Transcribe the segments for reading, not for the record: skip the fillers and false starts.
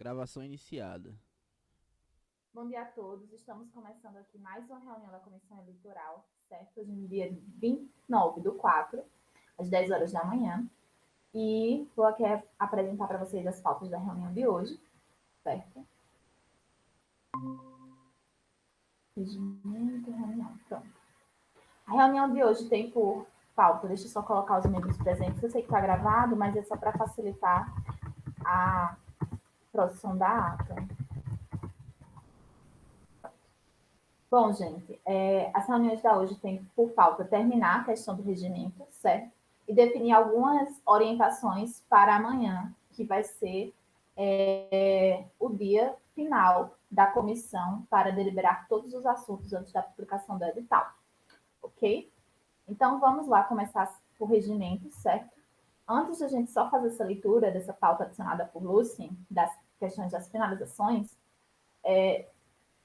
Gravação iniciada. Bom dia a todos. Estamos começando aqui mais uma reunião da Comissão Eleitoral, certo? Hoje no dia 29/4, às 10 horas da manhã. E vou aqui apresentar para vocês as pautas da reunião de hoje, certo? Regimento, reunião, pronto. A reunião de hoje tem por pauta, deixa eu só colocar os membros presentes. Eu sei que está gravado, mas é só para facilitar a produção da ata. Bom, gente, as reuniões da hoje têm por pauta terminar a questão do regimento, certo? E definir algumas orientações para amanhã, que vai ser o dia final da comissão para deliberar todos os assuntos antes da publicação do edital, ok? Então, vamos lá começar por regimento, certo? Antes de a gente só fazer essa leitura dessa pauta adicionada por Lucien, das questões das finalizações,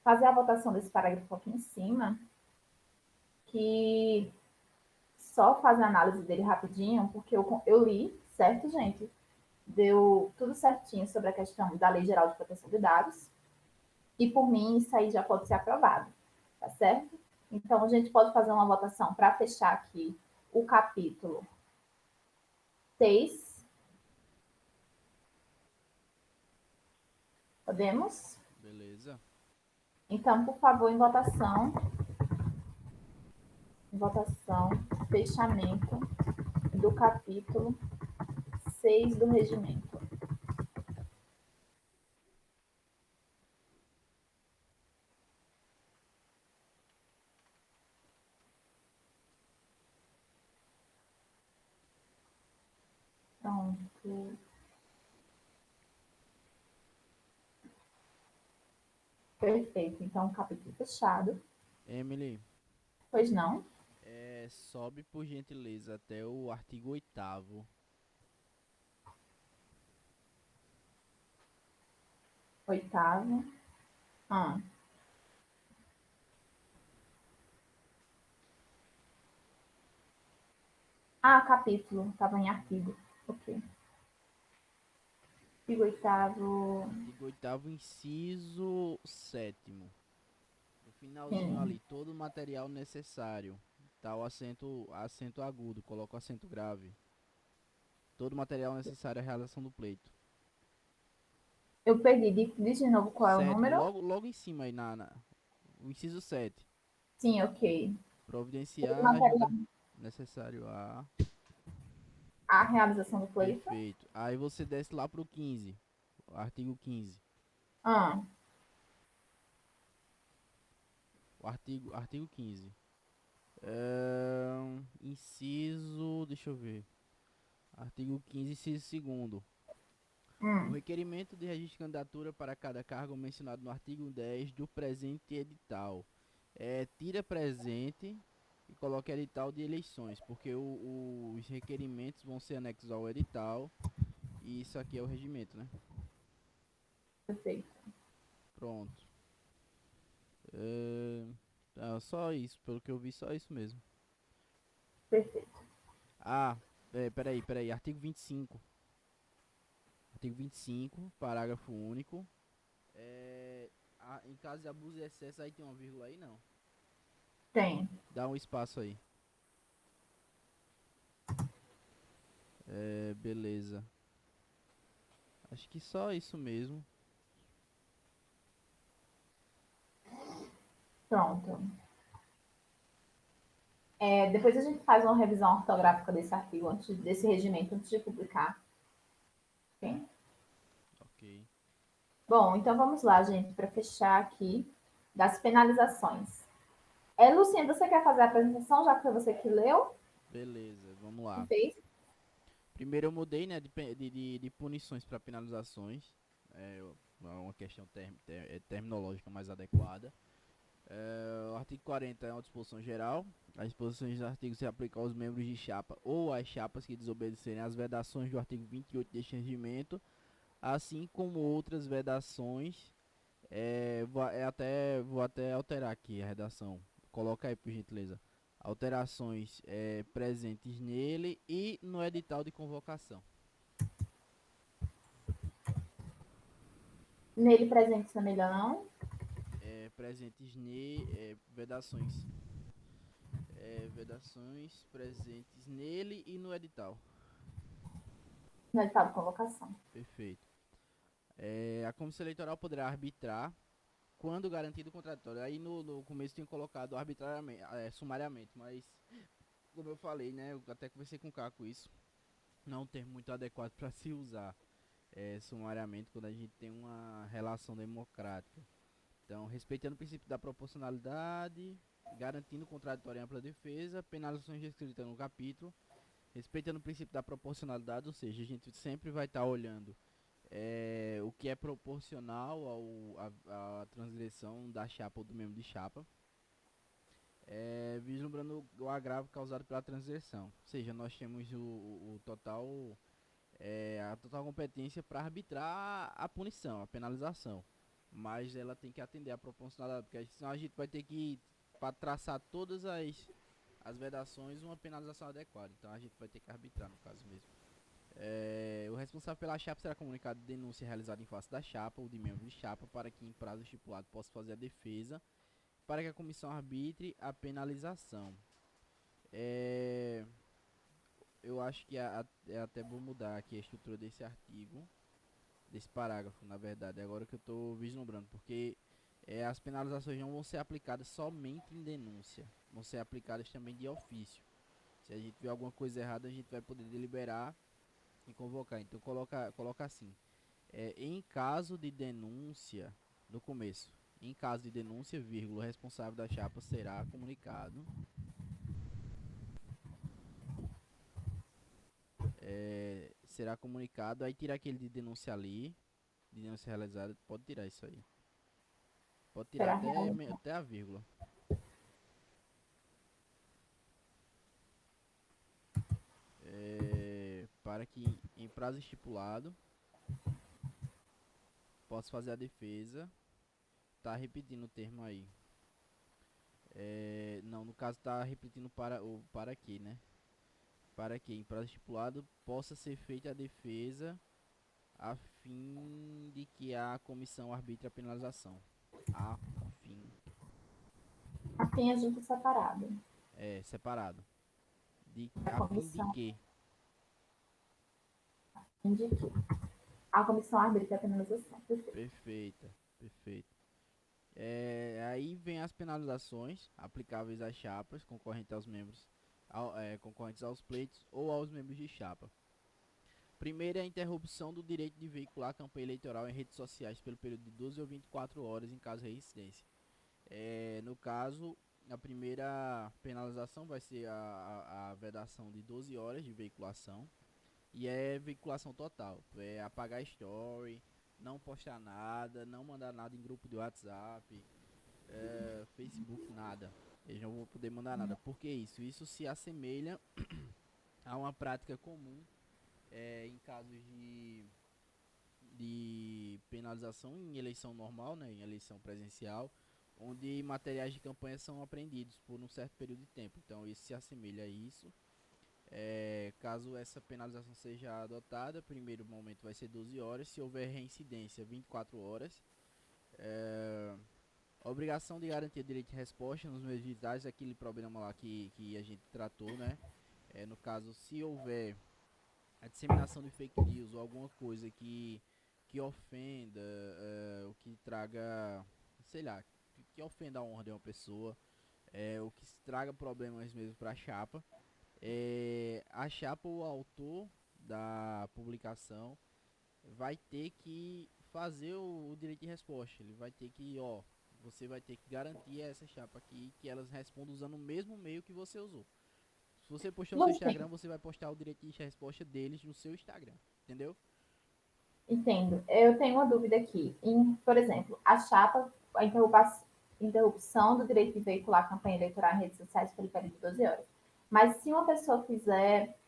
fazer a votação desse parágrafo aqui em cima, que só fazer a análise dele rapidinho, porque eu li, certo, gente? Deu tudo certinho sobre a questão da Lei Geral de Proteção de Dados, e por mim isso aí já pode ser aprovado, tá certo? Então a gente pode fazer uma votação para fechar aqui o capítulo 6. Podemos? Beleza. Então, por favor, em votação, fechamento do capítulo 6 do regimento. Pronto. Perfeito. Então, capítulo fechado. Emily, Pois não? sobe por gentileza até o artigo 8º. Oitavo. Ah, capítulo. Estava em artigo. Ok. Artigo oitavo. Artigo 8º, inciso 7º. No finalzinho Sim. ali, todo o material necessário. Tá o acento agudo, coloca o acento grave. Todo o material necessário à realização do pleito. Eu perdi. Diz de novo qual é o Sétimo, número? logo em cima aí o inciso 7. Sim, ok. Todo Providenciar material. ajuda necessário a... A realização do pleito. Perfeito. Aí você desce lá pro 15. Artigo 15. Ah, Artigo 15. Inciso, deixa eu ver. Artigo 15, inciso segundo. O hum, requerimento de registro de candidatura para cada cargo mencionado no artigo 10 do presente edital. Tira presente e coloca edital de eleições, porque os requerimentos vão ser anexos ao edital e isso aqui é o regimento, né? perfeito. Pronto. Só isso, pelo que eu vi, só isso mesmo. Perfeito. Ah, peraí. Artigo 25. Artigo 25, parágrafo único. Em caso de abuso e excesso, aí tem uma vírgula aí, não. Tem. Dá um espaço aí. Beleza. Acho que só isso mesmo. Pronto. Depois a gente faz uma revisão ortográfica desse artigo, desse regimento, antes de publicar. Ok? Ok. Bom, então vamos lá, gente, para fechar aqui das penalizações. Luciana, você quer fazer a apresentação, já que foi você que leu, Beleza, vamos que lá. fez? Primeiro eu mudei, né, de punições para penalizações. Uma questão terminológica mais adequada. O artigo 40 é uma disposição geral. As disposições do artigo se aplicam aos membros de chapa ou às chapas que desobedecerem às vedações do artigo 28 deste regimento, assim como outras vedações. Vou até alterar aqui a redação. Coloca aí, por gentileza. Alterações presentes nele e no edital de convocação. Nele presente na melhor não? Presentes vedações presentes nele e no edital. No edital de convocação. Perfeito. A Comissão Eleitoral poderá arbitrar quando garantido o contraditório. Aí no começo tinha colocado arbitrariamente, sumariamente, mas como eu falei, né, eu até conversei com o Caco isso, não é um termo muito adequado para se usar sumariamente quando a gente tem uma relação democrática. Então, respeitando o princípio da proporcionalidade, garantindo contraditório e ampla defesa, penalizações descritas no capítulo, respeitando o princípio da proporcionalidade, ou seja, a gente sempre vai estar olhando o que é proporcional à transgressão da chapa ou do membro de chapa, vislumbrando o agravo causado pela transgressão. Ou seja, nós temos o total, a total competência para arbitrar a punição, a penalização, mas ela tem que atender à proporcionalidade, porque senão a gente vai ter que, para traçar todas as vedações, uma penalização adequada. Então a gente vai ter que arbitrar no caso mesmo. O responsável pela chapa será comunicado de denúncia realizada em face da chapa ou de membro de chapa para que em prazo estipulado possa fazer a defesa, para que a comissão arbitre a penalização. Eu acho que é até bom mudar aqui a estrutura desse artigo, desse parágrafo, na verdade, agora que eu estou vislumbrando, porque as penalizações não vão ser aplicadas somente em denúncia, vão ser aplicadas também de ofício. Se a gente vê alguma coisa errada, a gente vai poder deliberar e convocar. Então coloca assim, em caso de denúncia, no começo, em caso de denúncia, vírgula, o responsável da chapa será comunicado. Será comunicado, aí tira aquele de denúncia ali, de denúncia realizada, pode tirar isso aí. Pode tirar Será real? até a vírgula. Para que em prazo estipulado possa fazer a defesa. Tá repetindo o termo aí. Não, no caso tá repetindo para que, né? Para que em prazo estipulado possa ser feita a defesa a fim de que a comissão arbitre a penalização. A fim. Assim a gente separado. Separado. A A fim de comissão que. indique. A comissão arbitra a penalização. Perfeito. Perfeita, perfeito. Aí vem as penalizações aplicáveis às chapas concorrentes aos membros, concorrentes aos pleitos ou aos membros de chapa. Primeiro é a interrupção do direito de veicular a campanha eleitoral em redes sociais pelo período de 12 ou 24 horas em caso de reincidência. No caso, a primeira penalização vai ser a vedação de 12 horas de veiculação, e é veiculação total, apagar story, não postar nada, não mandar nada em grupo de WhatsApp, Facebook, nada. Eles não vão poder mandar nada. Por que isso? Isso se assemelha a uma prática comum em casos de penalização em eleição normal, né, em eleição presencial, onde materiais de campanha são apreendidos por um certo período de tempo. Então isso se assemelha a isso. Caso essa penalização seja adotada, primeiro momento vai ser 12 horas, se houver reincidência 24 horas. A obrigação de garantir direito de resposta nos meios digitais, aquele problema lá que a gente tratou, né? No caso, se houver a disseminação de fake news ou alguma coisa que ofenda, ou que traga, sei lá, que ofenda a honra de uma pessoa, ou que traga problemas mesmo para a chapa, a chapa ou o autor da publicação vai ter que fazer o direito de resposta. Ele vai ter que, você vai ter que garantir a essa chapa aqui que elas respondam usando o mesmo meio que você usou. Se você postar no seu Instagram, você vai postar o direito de resposta deles no seu Instagram, entendeu? Entendo. Eu tenho uma dúvida aqui. Por exemplo, a chapa, a interrupção do direito de veicular a campanha eleitoral em redes sociais pelo período de 12 horas. Mas se uma pessoa fizer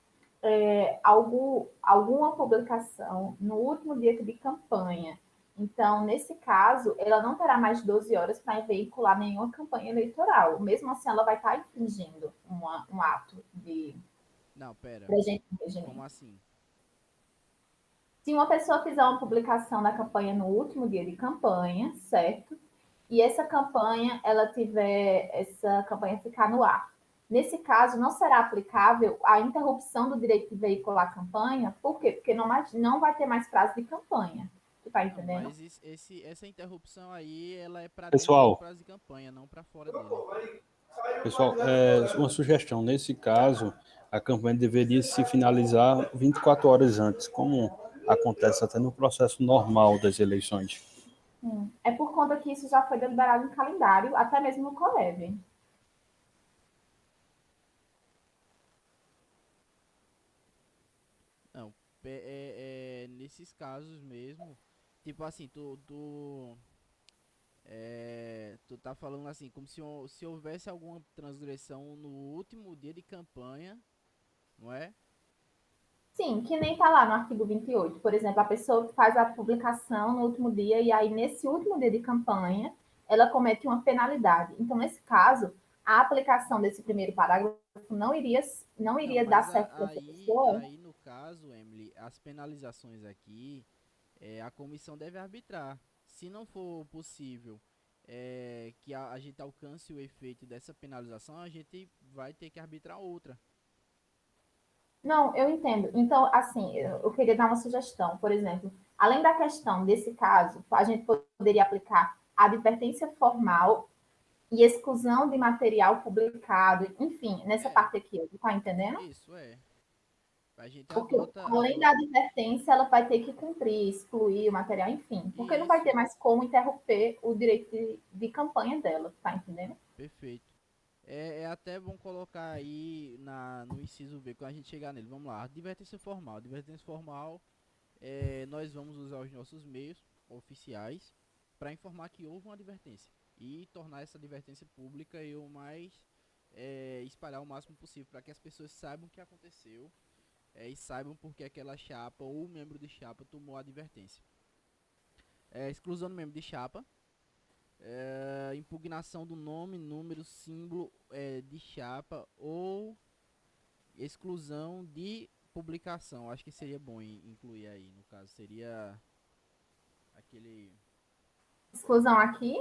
alguma publicação no último dia de campanha, então, nesse caso, ela não terá mais de 12 horas para veicular nenhuma campanha eleitoral. Mesmo assim, ela vai estar infringindo um ato de Não, pera. presente no Como regimento. assim? Se uma pessoa fizer uma publicação da campanha no último dia de campanha, certo? E essa campanha, essa campanha ficar no ar. Nesse caso, não será aplicável a interrupção do direito de veicular a campanha, por quê? Porque não vai ter mais prazo de campanha. Tu tá Não, entendendo? mas essa interrupção aí, ela é pra dentro do Pessoal, prazo de campanha, não pra fora dele. pessoal, uma sugestão. Nesse caso, a campanha deveria se finalizar 24 horas antes, como acontece até no processo normal das eleições. É por conta que isso já foi deliberado no calendário, até mesmo no Corev. Não, nesses casos mesmo, tipo assim, tu tá falando assim, como se houvesse alguma transgressão no último dia de campanha, não é? Sim, que nem está lá no artigo 28. Por exemplo, a pessoa faz a publicação no último dia e aí, nesse último dia de campanha, ela comete uma penalidade. Então, nesse caso, a aplicação desse primeiro parágrafo não Não, iria dar mas certo para essa pessoa. aí no caso, Emily, as penalizações aqui, a comissão deve arbitrar. Se não for possível que a gente alcance o efeito dessa penalização, a gente vai ter que arbitrar outra. Não, eu entendo. Então, assim, eu queria dar uma sugestão. Por exemplo, além da questão desse caso, a gente poderia aplicar a advertência formal e exclusão de material publicado, enfim, nessa É, parte aqui, tá entendendo? isso é. A gente Porque, adota, além da advertência, ela vai ter que cumprir, excluir o material, enfim, porque não vai ter isso, mais como interromper o direito de campanha dela, tá entendendo? perfeito. É até bom colocar aí no inciso V, quando a gente chegar nele. Vamos lá, advertência formal. Advertência formal, nós vamos usar os nossos meios oficiais para informar que houve uma advertência e tornar essa advertência pública e o mais espalhar o máximo possível para que as pessoas saibam o que aconteceu e saibam porque aquela chapa ou membro de chapa tomou a advertência. Exclusão do membro de chapa, impugnação do nome, número, símbolo de chapa ou exclusão de publicação. Acho que seria bom incluir aí, no caso, seria aquele. Exclusão aqui,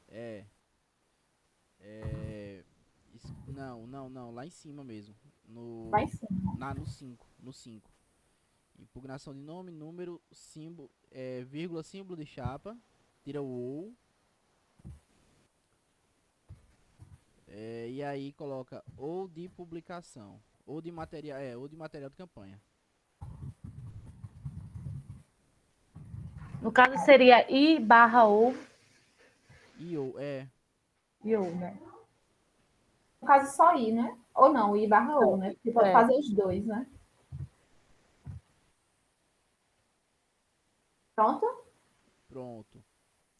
É. É. Não, não, não. Lá em cima mesmo. vai No. sim. No 5. No 5. Impugnação de nome, número, símbolo, vírgula, símbolo de chapa. Tira o ou. E aí coloca ou de publicação. Ou de material. Ou de material de campanha. No caso, seria I barra ou E ou. e ou, né? No caso, só I, né? Ou não, I barra ou, né? Porque pode É. fazer os dois, né? Pronto? Pronto.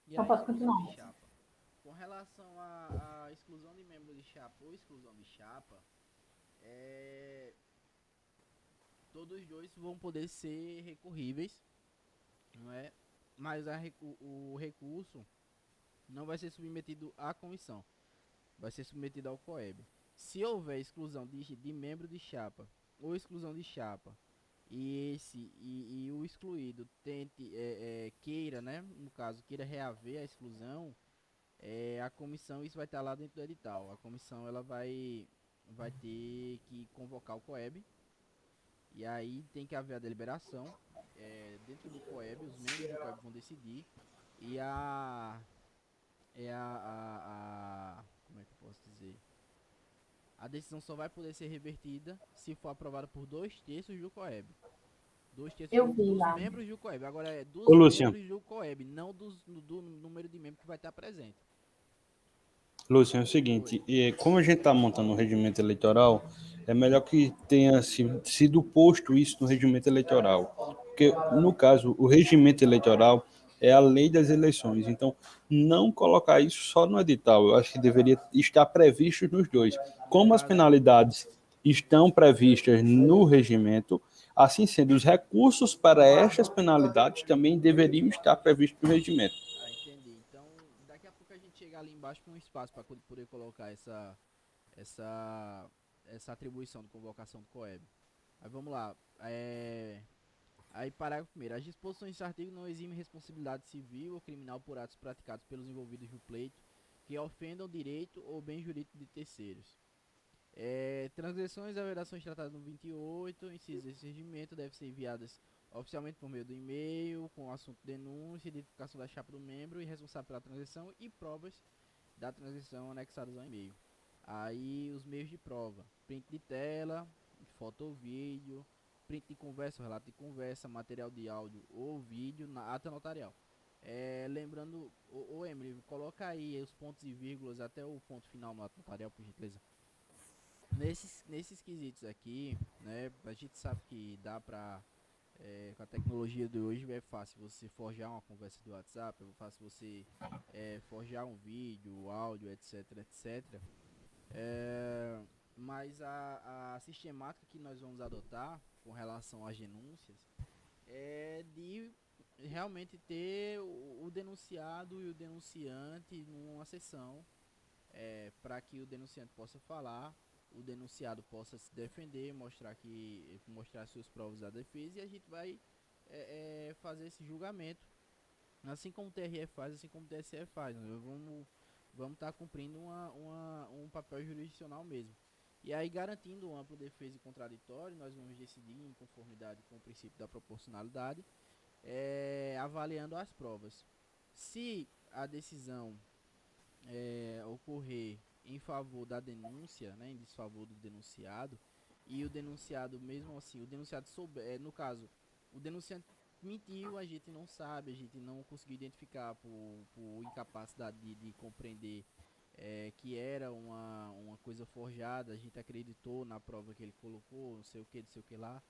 E Então a pode exclusão de continuar. chapa. Com relação à exclusão de membro de chapa ou exclusão de chapa, todos os dois vão poder ser recorríveis, não é? Mas o recurso não vai ser submetido à comissão, vai ser submetido ao COEB. Se houver exclusão de membro de chapa ou exclusão de chapa e o excluído tente queira, né? No caso, queira reaver a exclusão, a comissão, isso vai estar lá dentro do edital. A comissão ela vai ter que convocar o COEB e aí tem que haver a deliberação. Dentro do COEB, os membros do COEB vão decidir e como é que eu posso dizer? A decisão só vai poder ser revertida se for aprovada por 2/3 do COEB. 2/3 Eu vi dos lá. membros do COEB. Agora é Ô, dos Lúcia, membros do COEB, não do número de membros que vai estar presente. Lúcia, é o Oi. seguinte, como a gente está montando um regimento eleitoral, é melhor que tenha sido posto isso no regimento eleitoral. Porque, no caso, o regimento eleitoral é a lei das eleições. Então, não colocar isso só no edital. Eu acho que deveria estar previsto nos dois. Como as Mas penalidades estão previstas no regimento, assim sendo, os recursos para estas penalidades também deveriam estar previstos no regimento. entendi. Então, daqui a pouco a gente chega ali embaixo com um espaço para poder colocar essa essa atribuição de convocação do COEB. Aí vamos lá. Aí, parágrafo 1º. As disposições desse artigo não eximem responsabilidade civil ou criminal por atos praticados pelos envolvidos no pleito que ofendam direito ou bem jurídico de terceiros. Transgressões e vedações tratadas no 28, inciso desse regimento, devem ser enviadas oficialmente por meio do e-mail, com o assunto denúncia, identificação da chapa do membro e responsável pela transgressão e provas da transgressão anexadas ao e-mail. Aí os meios de prova: print de tela, foto ou vídeo, print de conversa, relato de conversa, material de áudio ou vídeo, na ata notarial. Lembrando, ô Emily, coloca aí os pontos e vírgulas até o ponto final no ato notarial, por gentileza. Nesses quesitos aqui, né, a gente sabe que dá pra, com a tecnologia de hoje é fácil você forjar uma conversa do WhatsApp, é fácil você forjar um vídeo, áudio, etc, etc. Mas a sistemática que nós vamos adotar com relação às denúncias é de realmente ter o denunciado e o denunciante numa sessão, para que o denunciante possa falar, o denunciado possa se defender, mostrar suas provas da defesa, e a gente vai fazer esse julgamento, assim como o TRE faz, assim como o TSE faz. Né? Vamos estar cumprindo um papel jurisdicional mesmo. E aí, garantindo ampla defesa e contraditório, nós vamos decidir em conformidade com o princípio da proporcionalidade, avaliando as provas. Se a decisão ocorrer em favor da denúncia, né, em desfavor do denunciado, e o denunciado, mesmo assim, o denunciado souber, no caso, o denunciante mentiu, a gente não sabe, a gente não conseguiu identificar por incapacidade de compreender que era uma coisa forjada, a gente acreditou na prova que ele colocou, não sei o que lá,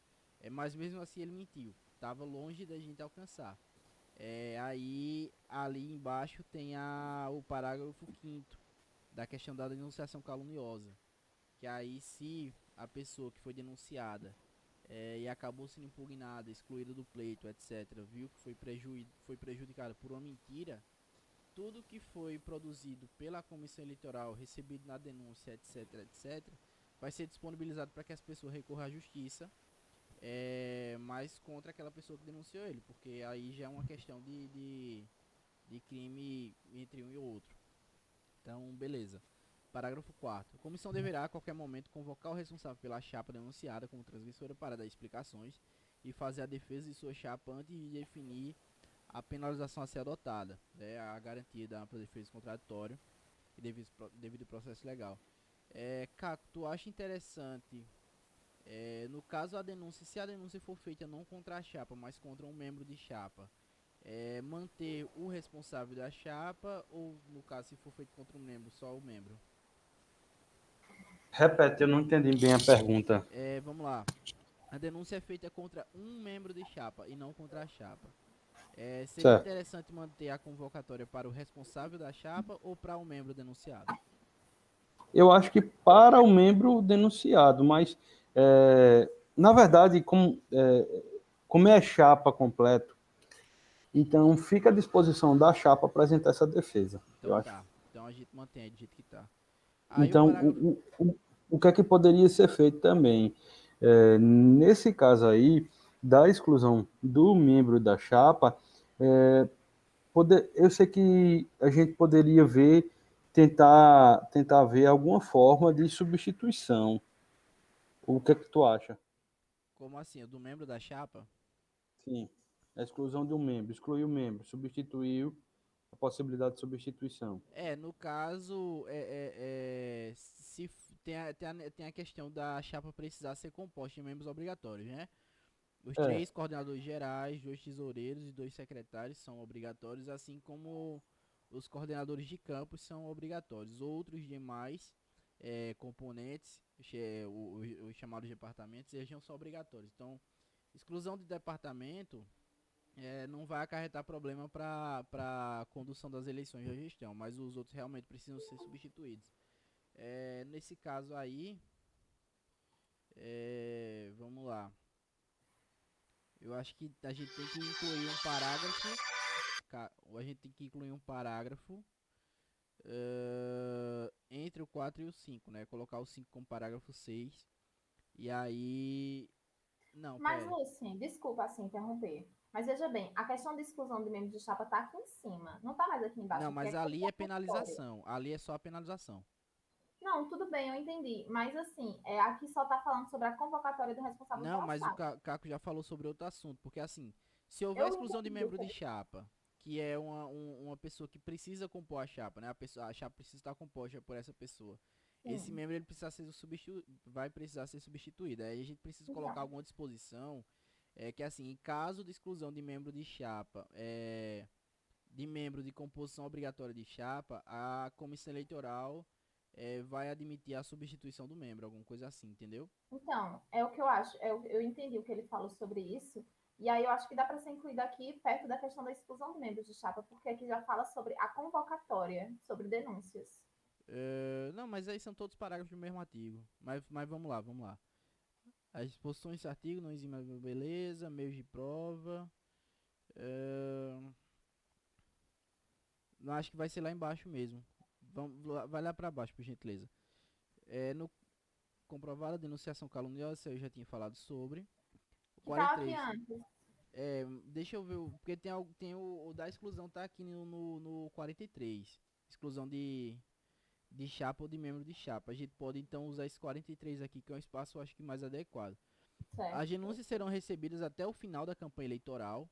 mas mesmo assim ele mentiu, estava longe da gente alcançar. Aí ali embaixo tem o parágrafo 5º da questão da denunciação caluniosa, que aí se a pessoa que foi denunciada e acabou sendo impugnada, excluída do pleito, etc., viu que foi prejudicada por uma mentira, tudo que foi produzido pela comissão eleitoral, recebido na denúncia, etc., etc., vai ser disponibilizado para que as pessoas recorram à justiça, mas contra aquela pessoa que denunciou ele, porque aí já é uma questão de crime entre um e outro. Então, beleza. Parágrafo 4º. A comissão deverá, a qualquer momento, convocar o responsável pela chapa denunciada como transgressora para dar explicações e fazer a defesa de sua chapa antes de definir a penalização a ser adotada, a garantia da ampla defesa contraditória e devido processo legal. Caco, tu acha interessante, no caso a denúncia, se a denúncia for feita não contra a chapa, mas contra um membro de chapa, manter o responsável da chapa, ou no caso se for feito contra um membro, só o membro? Repete, eu não entendi bem a pergunta. Vamos lá. A denúncia é feita contra um membro de chapa e não contra a chapa. Seria Certo. interessante manter a convocatória para o responsável da chapa ou para o membro denunciado? Eu acho que para o membro denunciado, mas, na verdade, como é chapa completo, então fica à disposição da chapa apresentar essa defesa, eu Então acho. tá. Então a gente mantém aí do jeito que tá. Aí o Então, parágrafo. o que é que poderia ser feito também? Nesse caso aí, da exclusão do membro da chapa, eu sei que a gente poderia tentar ver alguma forma de substituição. O que é que tu acha? Como assim? O do membro da chapa? Sim, a exclusão de um membro, excluiu o membro, substituiu a possibilidade de substituição. No caso, se tem a questão da chapa precisar ser composta de membros obrigatórios, né? Os É, 3 coordenadores gerais, 2 tesoureiros e 2 secretários são obrigatórios, assim como os coordenadores de campos são obrigatórios. Outros demais componentes, os chamados departamentos, eles não são obrigatórios. Então, exclusão de departamento não vai acarretar problema para a condução das eleições da gestão, mas os outros realmente precisam ser substituídos. Nesse caso aí, vamos lá. Eu acho que a gente tem que incluir um parágrafo. A gente tem que incluir um parágrafo entre o 4 e o 5, né? Colocar o 5 como parágrafo 6. E aí Não, Mas, pera. Lucien, desculpa assim interromper. Mas veja bem, a questão de exclusão de membros de chapa está aqui em cima. Não está mais aqui embaixo, Não, aqui mas é ali é convocatória. penalização. Ali é só a penalização. Não, tudo bem, eu entendi. Mas assim, aqui só está falando sobre a convocatória do responsável Não, pela mas o chapa. Caco já falou sobre outro assunto. Porque assim, se houver Eu exclusão de entendi o membro que de ele chapa, que é uma pessoa que precisa compor a chapa, né? A chapa precisa estar composta por essa pessoa. Esse sim. membro ele precisa ser vai precisar ser substituído. Aí a gente precisa colocar Então, alguma disposição que assim, em caso de exclusão de membro de chapa, de membro de composição obrigatória de chapa, a comissão eleitoral vai admitir a substituição do membro, alguma coisa assim, entendeu? então, é o que eu acho. Eu entendi o que ele falou sobre isso. E aí eu acho que dá para ser incluído aqui perto da questão da exclusão de membros de chapa, porque aqui já fala sobre a convocatória, sobre denúncias. Não, mas aí são todos parágrafos do mesmo artigo. Mas vamos lá, vamos lá. As disposições desse artigo não eximem a beleza, meios de prova. Não, acho que vai ser lá embaixo mesmo. Vai lá pra baixo, por gentileza. No comprovada denunciação caluniosa, eu já tinha falado sobre. O Que estava aqui 43. antes. Deixa eu ver, porque tem o da exclusão, tá aqui no 43. Exclusão de chapa ou de membro de chapa. A gente pode então usar esse 43 aqui, que é um espaço, eu acho que mais adequado. As Certo. denúncias serão recebidas até o final da campanha eleitoral,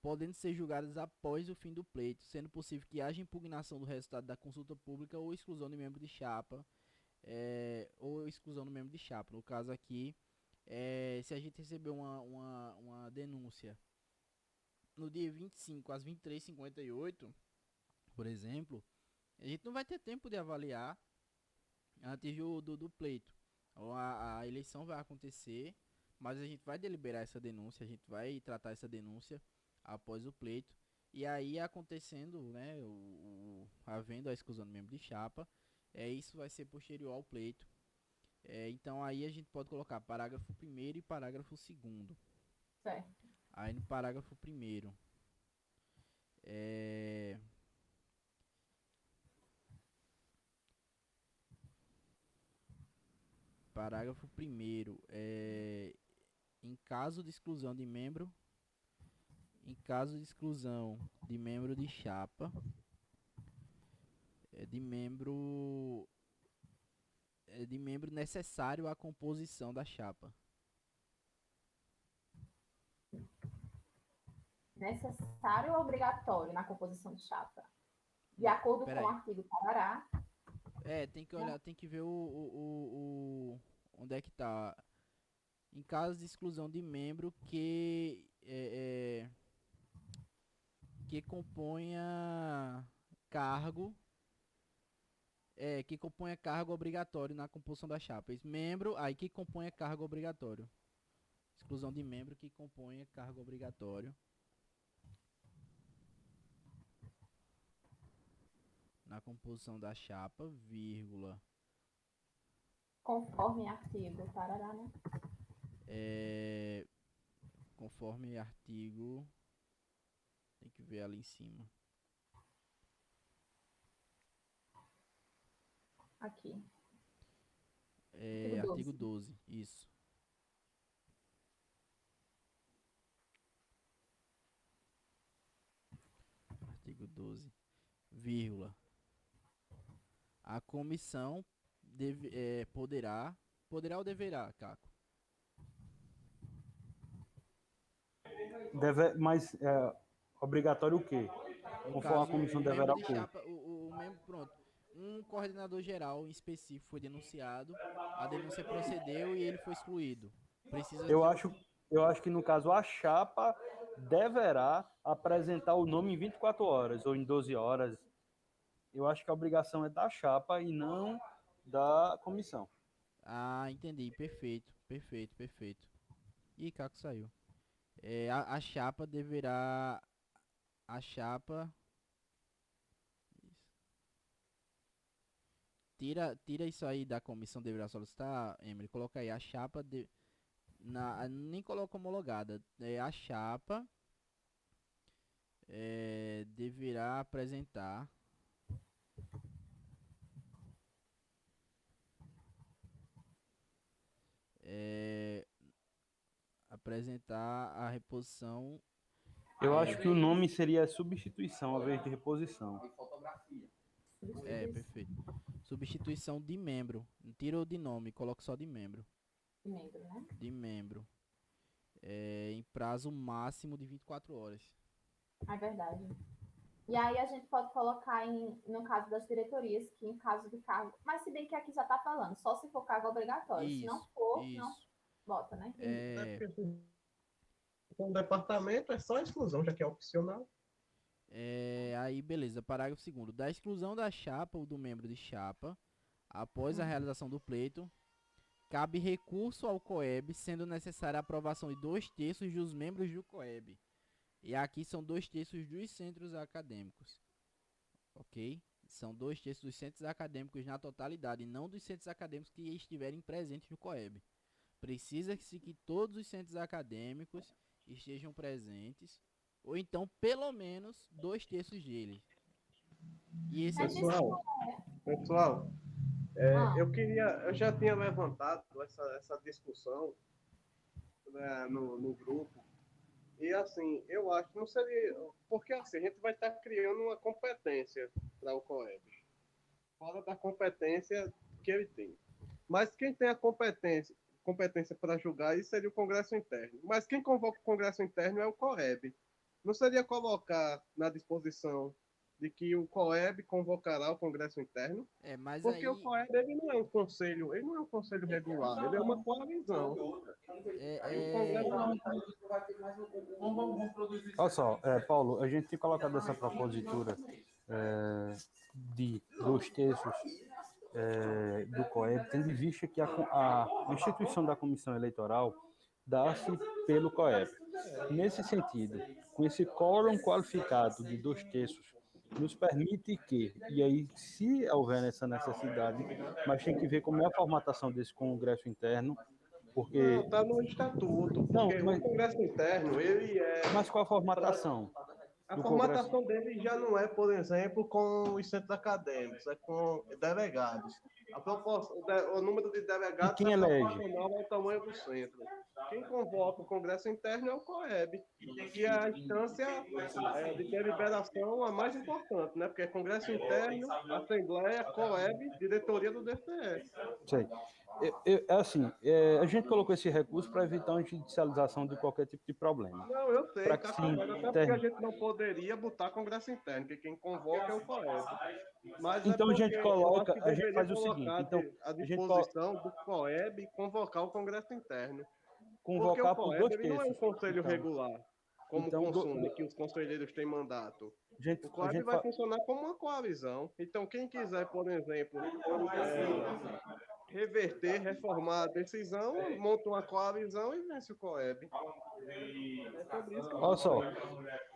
podendo ser julgadas após o fim do pleito, sendo possível que haja impugnação do resultado da consulta pública ou exclusão de membro de chapa, ou exclusão do membro de chapa. No caso aqui, se a gente receber uma denúncia no dia 25 às 23h58, por exemplo, a gente não vai ter tempo de avaliar antes do pleito. Então, a eleição vai acontecer, mas a gente vai deliberar essa denúncia, a gente vai tratar essa denúncia após o pleito. E aí acontecendo, né, havendo a exclusão do membro de chapa, isso vai ser posterior ao pleito. Então aí a gente pode colocar parágrafo 1º e parágrafo 2º. Certo. Aí no parágrafo 1º, é, parágrafo 1º, em caso de exclusão de membro, em caso de exclusão de membro de chapa, de membro necessário à composição da chapa. Necessário ou obrigatório na composição de chapa? De Não, acordo com o peraí. artigo Parará, Tem que olhar, tem que ver onde é que tá. Em caso de exclusão de membro que componha cargo, que componha cargo obrigatório na composição da chapa. Esse membro, aí que componha cargo obrigatório. Exclusão de membro que componha cargo obrigatório na composição da chapa, vírgula, conforme artigo Parará, né? é, conforme artigo, tem que ver ali em cima. Aqui. Artigo Artigo 12. 12, isso. Artigo 12, vírgula. A comissão poderá ou deverá, Caco? Mas obrigatório o quê? No Conforme a caso, comissão o membro deverá de o quê? chapa, o membro, pronto. Um coordenador geral em específico foi denunciado, a denúncia procedeu e ele foi excluído. Precisa Eu de acho, eu acho que no caso a chapa deverá apresentar o nome em 24 horas ou em 12 horas. Eu acho que a obrigação é da chapa e não da comissão. Ah, entendi. Perfeito, perfeito, perfeito. Ih, Caco saiu. A chapa deverá. A chapa. Isso. Tira isso aí da comissão deverá solicitar, Emily. Coloca aí. A chapa. Nem coloca homologada. A chapa deverá apresentar. apresentar a reposição. Eu acho que o nome seria substituição ao invés de reposição. Perfeito. Substituição de membro. Não tira o de nome, coloca só de membro. De membro, né? De membro. Em prazo máximo de 24 horas. É verdade. E aí a gente pode colocar no caso das diretorias, que em caso de cargo. Mas se bem que aqui já está falando, só se for cargo obrigatório. Se não for, não bota, né? Então, o departamento é só exclusão, já que é opcional. Aí, beleza. Parágrafo 2º. Da exclusão da chapa ou do membro de chapa, após a realização do pleito, cabe recurso ao COEB, sendo necessária a aprovação de 2/3 dos membros do COEB. E aqui são 2/3 dos centros acadêmicos. Ok? São 2/3 dos centros acadêmicos na totalidade, e não dos centros acadêmicos que estiverem presentes no COEB. Precisa-se que todos os centros acadêmicos estejam presentes, ou então pelo menos 2/3 deles. E esse Pessoal, eu já tinha levantado essa discussão, né, no grupo, e assim, eu acho que não seria, porque assim, a gente vai estar criando uma competência para o COEB, fora da competência que ele tem. Mas quem tem a competência para julgar isso seria o Congresso Interno. Mas quem convoca o Congresso Interno é o COEB. Não seria colocar na disposição de que o COEB convocará o Congresso Interno? Mas porque aí... o COEB ele não é um conselho regular, ele é uma coalizão. Aí o Congresso... Olha só, Paulo, a gente tem colocado essa propositura de 2/3 do COEB, tendo em vista que a instituição da comissão eleitoral dá-se pelo COEB. Nesse sentido, com esse quórum qualificado de 2/3, nos permite que, e aí se houver essa necessidade, mas tem que ver como é a formatação desse Congresso Interno, porque... Não, está no estatuto, porque o Congresso Interno, ele é... Mas qual a formatação? A formatação dele já não é, por exemplo, com os centros acadêmicos, é com delegados. O número de delegados quem elege? Proporcional ao tamanho do centro. Quem convoca o Congresso Interno é o COEB, que é a instância de deliberação a mais importante, né? Porque é Congresso Interno, Assembleia, COEB, diretoria do DCE. Sei. A gente colocou esse recurso para evitar uma judicialização de qualquer tipo de problema. Não, eu sei, tá correto, até porque a gente não poderia botar Congresso Interno, porque quem convoca é o COEB. Mas então a gente coloca, a gente faz o seguinte, então a disposição do COEB convocar o Congresso Interno. Convocar porque o COEB ele não é um conselho regular, como consume, que os conselheiros têm mandato. O COEB vai funcionar como uma coalizão. Então, quem quiser, por exemplo, reverter, reformar a decisão, monta uma coalizão e vence o COEB. Olha só,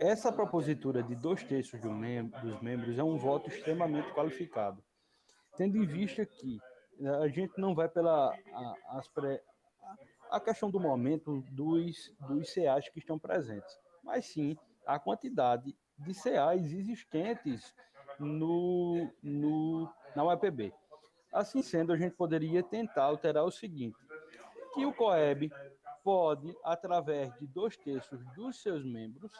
essa propositura de 2/3 dos membros é um voto extremamente qualificado, tendo em vista que a gente não vai pela a questão do momento dos CAs que estão presentes, mas sim a quantidade de CAs existentes na UEPB. Assim sendo, a gente poderia tentar alterar o seguinte, que o COEB pode, através de 2/3 dos seus membros,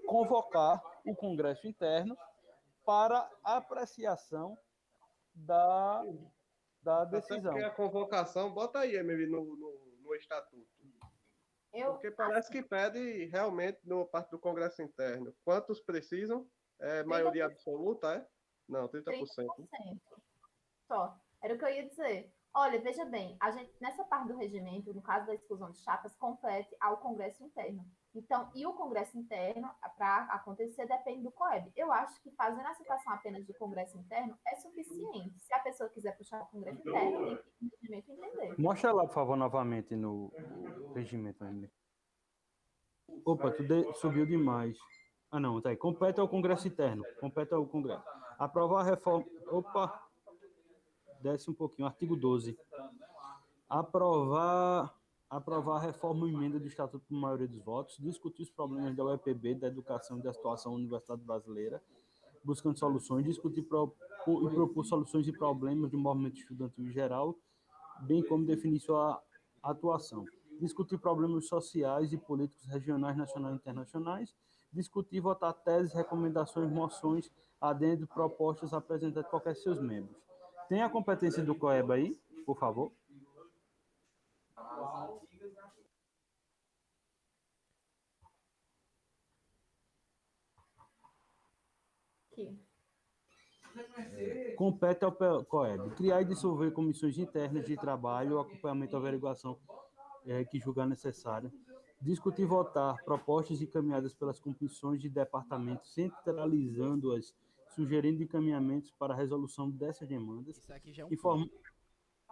convocar o Congresso Interno para apreciação da decisão. Até porque a convocação, bota aí, Emily, no estatuto. Porque parece que pede realmente, no parte do Congresso Interno. Quantos precisam? Maioria absoluta, é? Não, 30%. 30%. Só. Era o que eu ia dizer. Olha, veja bem, a gente, nessa parte do regimento, no caso da exclusão de chapas, compete ao Congresso Interno. Então, e o Congresso Interno, para acontecer, depende do COEB. Eu acho que fazendo a citação apenas do Congresso Interno é suficiente. Se a pessoa quiser puxar o Congresso Interno, tem que o regimento entender. Mostra lá, por favor, novamente no regimento. Opa, tu subiu demais. Ah, não, tá aí. Compete ao Congresso Interno. Compete ao Congresso. Aprovar a reforma... Opa! Desce um pouquinho. Artigo 12. Aprovar a reforma ou emenda do Estatuto por maioria dos votos, discutir os problemas da UEPB, da educação e da situação da Universidade Brasileira, buscando soluções, discutir e propor soluções e problemas do movimento estudantil em geral, bem como definir sua atuação. discutir problemas sociais e políticos regionais, nacionais e internacionais, discutir e votar teses, recomendações, moções, adendo, propostas apresentadas por qualquer de seus membros. Tem a competência do COEB aí, por favor? Aqui. Compete ao COEB criar e dissolver comissões internas de trabalho, acompanhamento e averiguação que julgar necessária, discutir e votar propostas encaminhadas pelas comissões de departamento, centralizando-as, sugerindo encaminhamentos para a resolução dessas demandas, Isso aqui já é um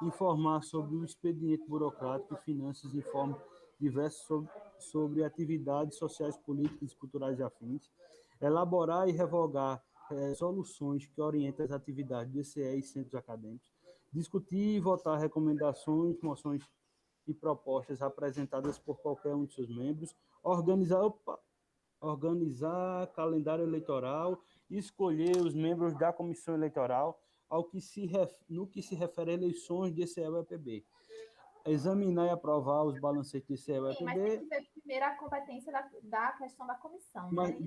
informar sobre o expediente burocrático e finanças, informe diversos sobre atividades sociais, políticas, culturais e afins, elaborar e revogar soluções que orientem as atividades do ECE e centros acadêmicos, discutir e votar recomendações, moções e propostas apresentadas por qualquer um de seus membros, organizar calendário eleitoral, escolher os membros da comissão eleitoral no que se refere a eleições de ECE e UEPB, examinar e aprovar os balancetes de ECE e UEPB. Sim, mas tem que ver primeiro a competência da questão da comissão. Mas né?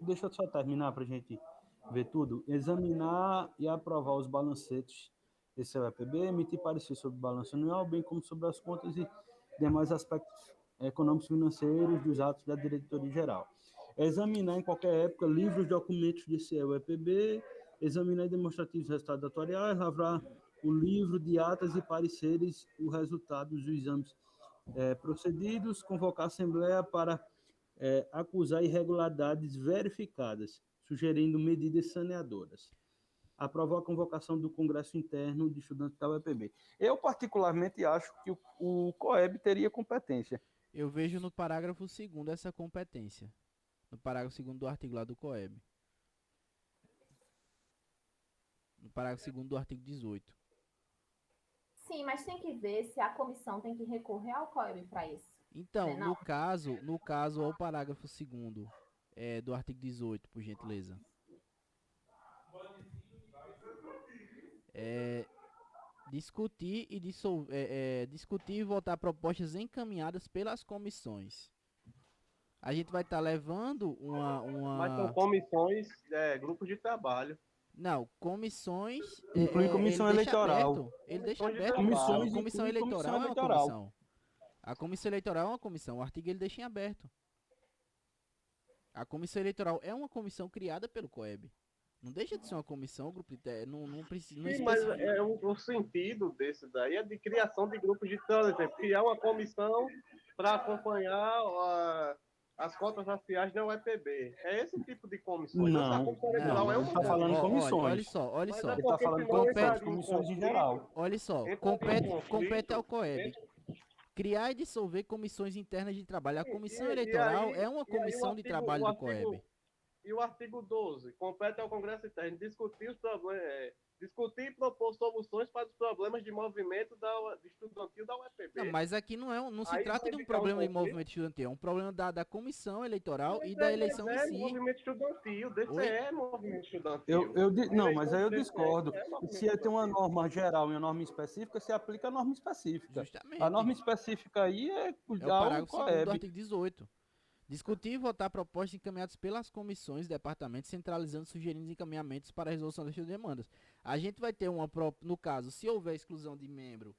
deixa eu só terminar para a gente ver tudo. Examinar e aprovar os balancetes desse UEPB, emitir parecer sobre o balanço anual, bem como sobre as contas e demais aspectos econômicos e financeiros dos atos da diretoria geral. Examinar em qualquer época livros, documentos de CEUEPB, examinar demonstrativos resultados atuariais, lavrar o livro de atas e pareceres, os resultados dos exames procedidos, convocar a Assembleia para acusar irregularidades verificadas, sugerindo medidas saneadoras. Aprovar a convocação do Congresso Interno de Estudantes da UEPB. Eu, particularmente, acho que o COEB teria competência. Eu vejo no parágrafo 2º essa competência. No parágrafo 2º do artigo lá do COEB. No parágrafo 2º do artigo 18. Sim, mas tem que ver se a comissão tem que recorrer ao COEB para isso. Então, Não. no caso, ao parágrafo 2º do artigo 18, por gentileza. Discutir e votar propostas encaminhadas pelas comissões. A gente vai estar levando Mas são comissões, grupos de trabalho. Não, comissões. Inclui comissão eleitoral. Ele deixa aberto. Comissões, A comissão eleitoral é uma comissão. A comissão eleitoral é uma comissão. O artigo ele deixa em aberto. A comissão eleitoral é uma comissão criada pelo COEB. Não deixa de ser uma comissão, o grupo de, não precisa. Não Sim, mas o sentido desse daí é de criação de grupos de trânsito, criar uma comissão para acompanhar as cotas raciais da UEPB. É esse tipo de comissão. Não, ele está falando comissões. Olha só. Ele está falando compete comissões em geral. Olha só, compete ao COEB. Criar e dissolver comissões internas de trabalho. A comissão eleitoral é uma comissão de trabalho do COEB. E o artigo 12, compete ao Congresso Interno discutir os problemas, discutir e propor soluções para os problemas de movimento estudantil da UEPB. Não, mas aqui não se trata de um problema de movimento estudantil, é um problema da comissão eleitoral e da eleição em si. Movimento estudantil, DCE é movimento estudantil. Não, mas aí eu discordo. Se tem uma norma geral e uma norma específica, se aplica a norma específica. Justamente. A norma específica aí é o parágrafo 2º do artigo 18. Discutir e votar propostas encaminhadas pelas comissões, departamentos, centralizando, sugerindo encaminhamentos para a resolução das demandas. A gente vai ter no caso, se houver exclusão de membro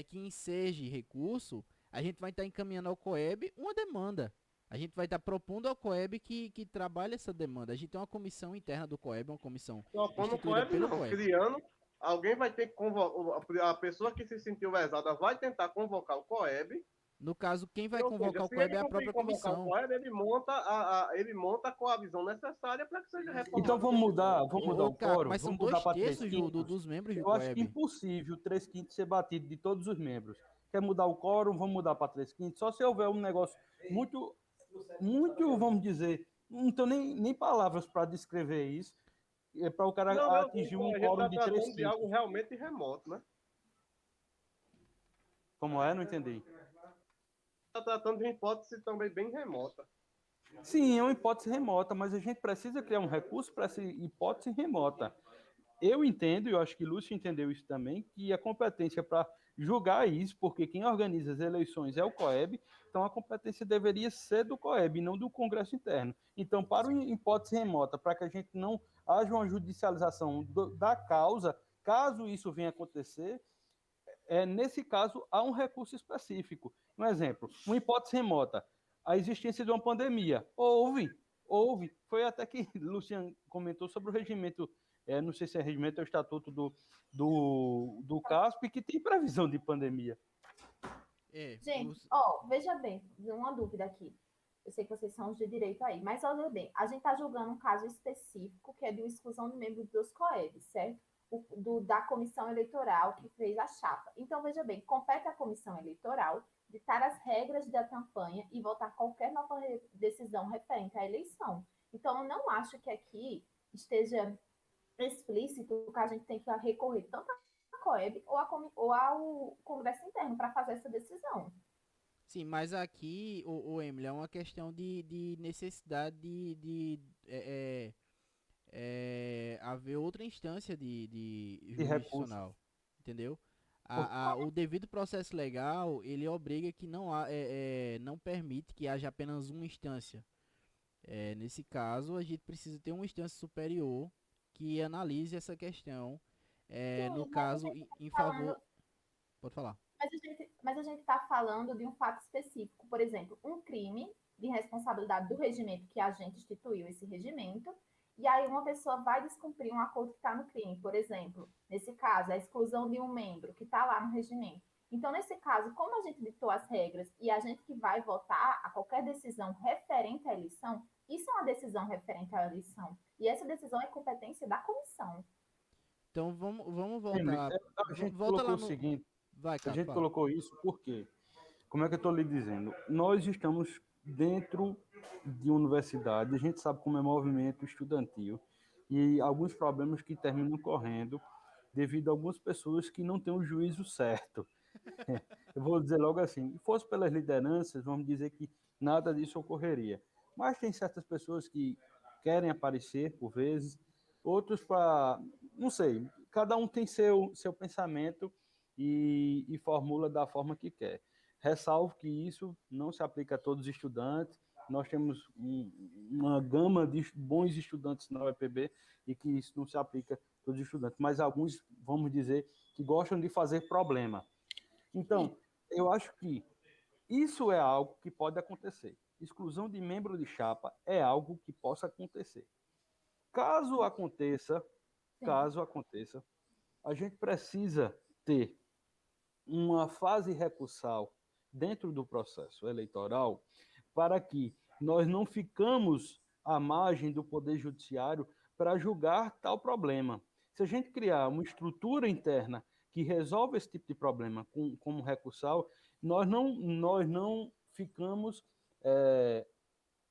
que enseje recurso, a gente vai estar encaminhando ao COEB uma demanda. A gente vai estar propondo ao COEB que trabalhe essa demanda. A gente tem uma comissão interna do COEB, uma comissão instituída pelo COEB. Criando, alguém vai ter que convocar, a pessoa que se sentiu lesada vai tentar convocar o COEB. No caso, quem vai convocar o COEB é a própria comissão. Ele monta a coalizão necessária para que seja reformado. Então vamos mudar o quórum. Mas são 2/3 dos membros do COEB. Eu acho que é impossível 3/5 ser batido de todos os membros. Quer mudar o quórum, vamos mudar para 3/5. Só se houver um negócio muito, vamos dizer, não tenho nem palavras para descrever isso, para o cara atingir um quórum de 3/5. De algo realmente remoto, né? Como é? Não entendi. Está tratando de uma hipótese também bem remota. Sim, é uma hipótese remota, mas a gente precisa criar um recurso para essa hipótese remota. Eu entendo, e eu acho que Lúcio entendeu isso também, que a competência para julgar isso, porque quem organiza as eleições é o COEB, então a competência deveria ser do COEB, não do Congresso interno. Então, para a hipótese remota, para que a gente não haja uma judicialização da causa, caso isso venha a acontecer, nesse caso, há um recurso específico. Um exemplo, uma hipótese remota, a existência de uma pandemia. Houve. Foi até que Luciano comentou sobre o regimento, não sei se é regimento ou estatuto do CASP, que tem previsão de pandemia. Gente, veja bem, uma dúvida aqui. Eu sei que vocês são os de direito aí, mas olha bem, a gente está julgando um caso específico que é de exclusão de membros dos COEB, certo? Da comissão eleitoral que fez a chapa. Então, veja bem, compete à comissão eleitoral ditar as regras da campanha e votar qualquer nova decisão referente à eleição. Então, eu não acho que aqui esteja explícito que a gente tem que recorrer tanto à COEB ou ao Congresso interno para fazer essa decisão. Sim, mas aqui, o Emily, é uma questão de necessidade de haver outra instância de jurisdicional, entendeu? O devido processo legal, ele obriga que não permite que haja apenas uma instância. Nesse caso, a gente precisa ter uma instância superior que analise essa questão, no caso, em favor... Pode falar. Mas a gente está falando de um fato específico, por exemplo, um crime de responsabilidade do regimento que a gente instituiu esse regimento, e aí uma pessoa vai descumprir um acordo que está no crime, por exemplo, nesse caso, a exclusão de um membro que está lá no regimento. Então, nesse caso, como a gente ditou as regras e a gente que vai votar a qualquer decisão referente à eleição, isso é uma decisão referente à eleição. E essa decisão é competência da comissão. Então, vamos voltar. A gente colocou o seguinte, a gente colocou isso porque, como é que eu estou lhe dizendo? Nós estamos dentro de universidade, a gente sabe como é movimento estudantil e alguns problemas que terminam correndo devido a algumas pessoas que não têm o juízo certo. Eu vou dizer logo assim, se fosse pelas lideranças, vamos dizer que nada disso ocorreria. Mas tem certas pessoas que querem aparecer, por vezes, outros para, não sei, cada um tem seu pensamento e formula da forma que quer. Ressalvo que isso não se aplica a todos os estudantes, nós temos uma gama de bons estudantes na UEPB e que isso não se aplica a todos os estudantes, mas alguns, vamos dizer, que gostam de fazer problema. Então, eu acho que isso é algo que pode acontecer. Exclusão de membro de chapa é algo que possa acontecer. Caso aconteça, a gente precisa ter uma fase recursal dentro do processo eleitoral para que nós não ficamos à margem do Poder Judiciário para julgar tal problema. Se a gente criar uma estrutura interna que resolve esse tipo de problema como recursal, nós não ficamos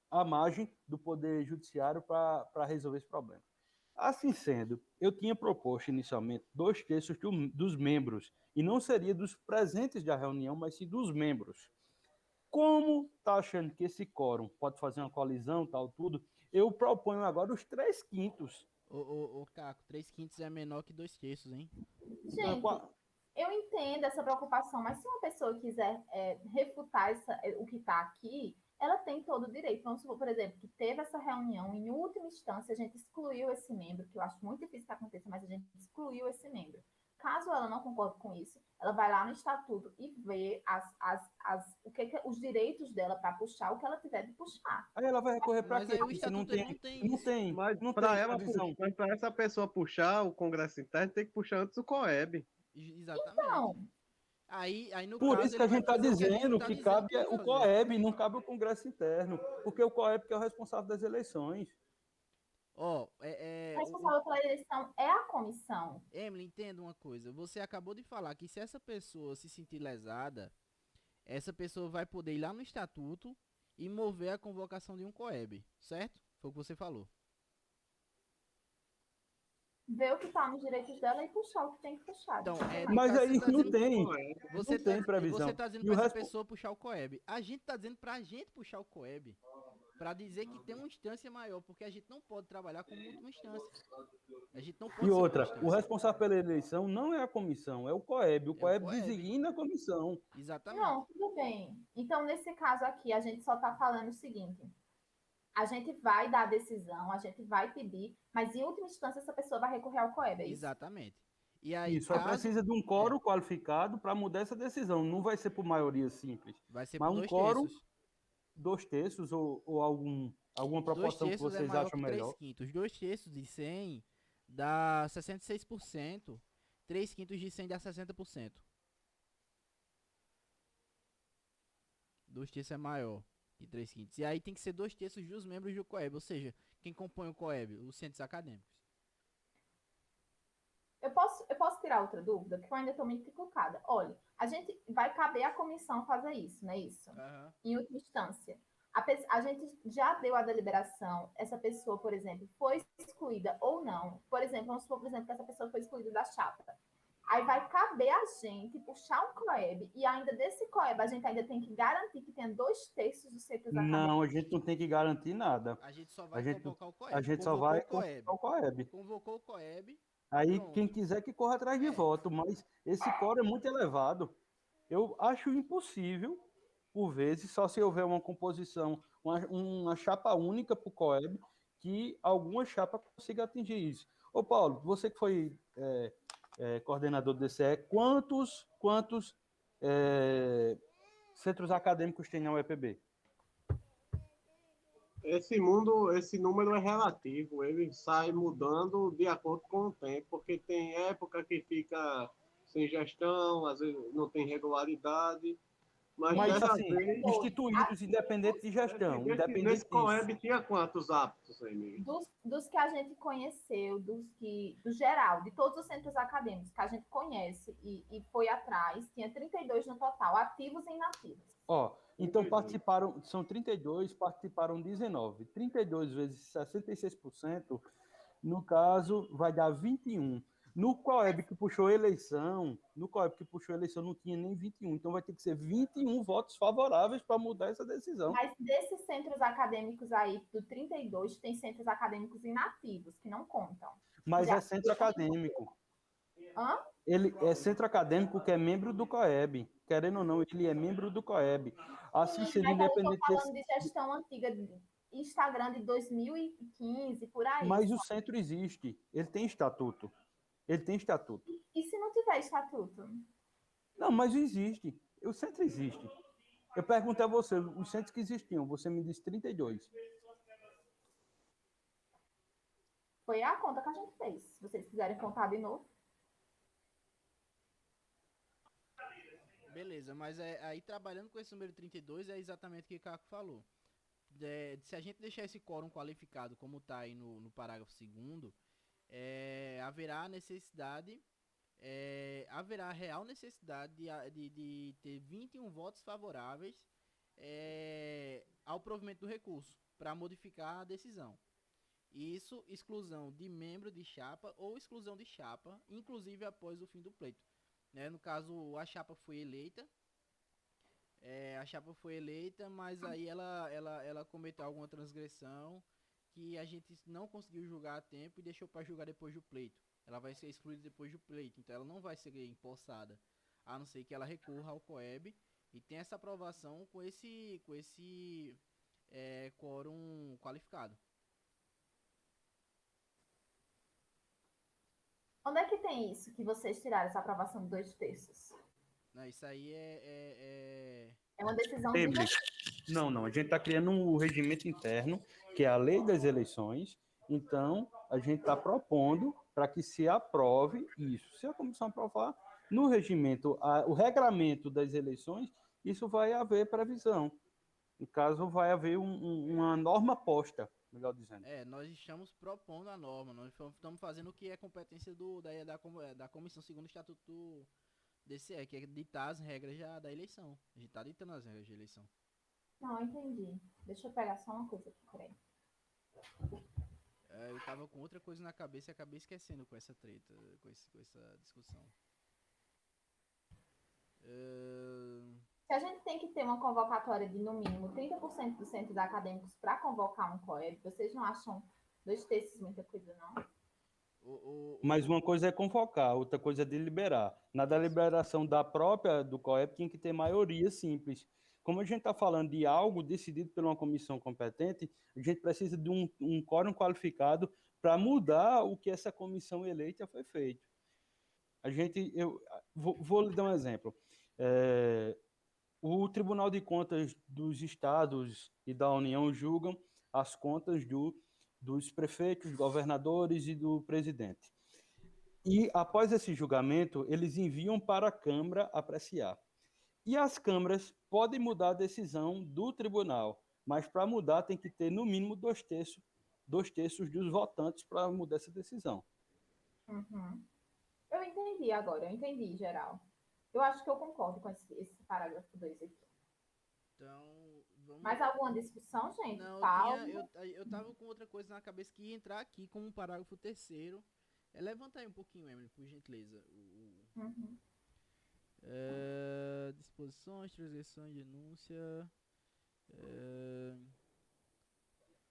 à margem do Poder Judiciário para resolver esse problema. Assim sendo, eu tinha proposto inicialmente 2/3 dos membros, e não seria dos presentes da reunião, mas sim dos membros. Como está achando que esse quórum pode fazer uma colisão, tal, tudo, eu proponho agora os 3/5. Ô, Caco, 3/5 é menor que 2/3, hein? Gente, eu entendo essa preocupação, mas se uma pessoa quiser refutar o que está aqui, ela tem todo o direito. Vamos supor, por exemplo, que teve essa reunião, em última instância, a gente excluiu esse membro, que eu acho muito difícil que aconteça, mas a gente excluiu esse membro. Caso ela não concorde com isso, ela vai lá no estatuto e vê os direitos dela para puxar o que ela tiver de puxar. Aí ela vai recorrer para quê? Mas aí o estatuto Não tem. Mas para essa pessoa puxar o Congresso interno, tem que puxar antes o COEB. Exatamente. Então, aí no por caso, isso que a gente está dizendo tá que dizendo cabe que o COEB, não cabe o Congresso interno, porque o COEB que é o responsável das eleições. O responsável pela eleição é a comissão. Emily, entenda uma coisa. Você acabou de falar que se essa pessoa se sentir lesada, essa pessoa vai poder ir lá no estatuto e mover a convocação de um COEB, certo? Foi o que você falou. Ver o que está nos direitos dela e puxar o que tem que puxar. Então, mas aí não tem. Você não tem previsão. Você está dizendo para essa pessoa puxar o COEB. A gente está dizendo para a gente puxar o COEB. para dizer que tem uma instância maior, porque a gente não pode trabalhar como última instância. A gente não pode E ser outra, última o instância. responsável pela eleição não é a comissão, é o COEB. O É o COEB COEB. designa a comissão. Exatamente. Não, tudo bem. Então, nesse caso aqui, a gente só está falando o seguinte: a gente vai dar a decisão, a gente vai pedir, mas em última instância essa pessoa vai recorrer ao COEB, é isso? Exatamente. E aí, Isso, aí caso precisa de um quórum qualificado para mudar essa decisão. Não vai ser por maioria simples, vai ser mas por um 2/3. quórum, 2/3 ou alguma Dois proporção que terços é vocês maior acham que 3 melhor. quintos. 2/3 de 100 dá 66%. 3/5 de 100 dá 60%. 2/3 é maior que 3/5. E aí tem que ser 2/3 dos membros do COEB. Ou seja, quem compõe o COEB? Os centros acadêmicos. Eu posso tirar outra dúvida, que eu ainda estou muito equivocada. Olha, a gente vai caber à comissão fazer isso, não é isso? Uhum. Em última instância. A gente já deu a deliberação, essa pessoa, por exemplo, foi excluída ou não. Por exemplo, vamos supor, por exemplo, que essa pessoa foi excluída da chapa. Aí vai caber a gente puxar um COEB e ainda desse COEB a gente ainda tem que garantir que tenha 2/3 dos centros Não, a acadêmicos. gente não tem que garantir nada. A gente só A vai gente, convocar o a COEB. gente só Convocou vai o convocar COEB. o COEB. Convocou o COEB. Aí quem Pronto. quiser que corra atrás de voto, mas esse quórum é muito elevado. Eu acho impossível, por vezes, só se houver uma composição, uma chapa única para o COEB, que alguma chapa consiga atingir isso. Ô Paulo, você que foi coordenador do DCE, quantos centros acadêmicos tem na UEPB? Esse número é relativo, ele sai mudando de acordo com o tempo, porque tem época que fica sem gestão, às vezes não tem regularidade, mas Mas, dessa assim, vez, instituídos, independente de gestão, nesse independente disso. COEB tinha quantos aptos, Emílio? Dos que a gente conheceu, do geral, de todos os centros acadêmicos que a gente conhece e foi atrás, tinha 32 no total, ativos e inativos. Ó, então participaram, são 32, participaram 19. 32 vezes 66%, no caso, vai dar 21. No COEB que puxou eleição, não tinha nem 21, então vai ter que ser 21 votos favoráveis para mudar essa decisão. Mas desses centros acadêmicos aí, do 32, tem centros acadêmicos inativos, que não contam. Mas Já. é centro acadêmico. Hã? Ele é centro acadêmico que é membro do COEB. Querendo ou não, ele é membro do COEB. Assim, Sim, sendo mas eu estou independente falando desse... de gestão antiga, de Instagram de 2015, por aí. Mas o centro existe. Ele tem estatuto. Ele tem estatuto. E se não tiver estatuto? Não, mas existe. O centro existe. Eu perguntei a você, os centros que existiam, você me disse 32. Foi a conta que a gente fez. Se vocês quiserem contar de novo. Beleza, mas aí trabalhando com esse número 32 é exatamente o que o Caco falou. Se a gente deixar esse quórum qualificado como está aí no parágrafo 2º, haverá necessidade, haverá real necessidade de ter 21 votos favoráveis ao provimento do recurso para modificar a decisão. Isso, exclusão de membro de chapa ou exclusão de chapa, inclusive após o fim do pleito. Né? No caso, a chapa foi eleita, mas aí ela cometeu alguma transgressão que a gente não conseguiu julgar a tempo e deixou para julgar depois do pleito. Ela vai ser excluída depois do pleito, então ela não vai ser empossada, a não ser que ela recorra ao COEB e tenha essa aprovação com esse quórum qualificado. Onde é que tem isso, que vocês tiraram essa aprovação de 2/3? Não, isso aí É uma decisão Emily, de... não. A gente está criando um regimento interno, que é a lei das eleições. Então, a gente está propondo para que se aprove isso. Se a comissão aprovar, no regimento, o regramento das eleições, isso vai haver previsão. No caso, vai haver uma norma posta, melhor dizendo. nós estamos propondo a norma, nós estamos fazendo o que é competência da comissão segundo o estatuto do DCE, que é ditar as regras da eleição. A gente está ditando as regras de eleição. Não, entendi. Deixa eu pegar só uma coisa aqui, peraí. Eu tava com outra coisa na cabeça e acabei esquecendo com essa treta, com essa discussão. Se a gente tem que ter uma convocatória de, no mínimo, 30% dos centros acadêmicos para convocar um COEB, vocês não acham 2 terços muita coisa, não? Mas uma coisa é convocar, outra coisa é deliberar. Na deliberação da própria do COEP tinha que ter maioria simples. Como a gente está falando de algo decidido por uma comissão competente, a gente precisa de um quórum qualificado para mudar o que essa comissão eleita foi feito. Eu vou lhe dar um exemplo. O Tribunal de Contas dos Estados e da União julgam as contas dos prefeitos, governadores e do presidente. E, após esse julgamento, eles enviam para a Câmara apreciar. E as câmaras podem mudar a decisão do tribunal, mas para mudar tem que ter, no mínimo, 2 terços dos votantes para mudar essa decisão. Uhum. Eu entendi agora, eu entendi, geral. Eu acho que eu concordo com esse parágrafo 2 aqui. Então, vamos... Mais alguma discussão, gente? Não, eu tava com outra coisa na cabeça que ia entrar aqui como um parágrafo terceiro. Levanta aí um pouquinho, Emily, por gentileza. Uhum. Disposições, transgressões, denúncia.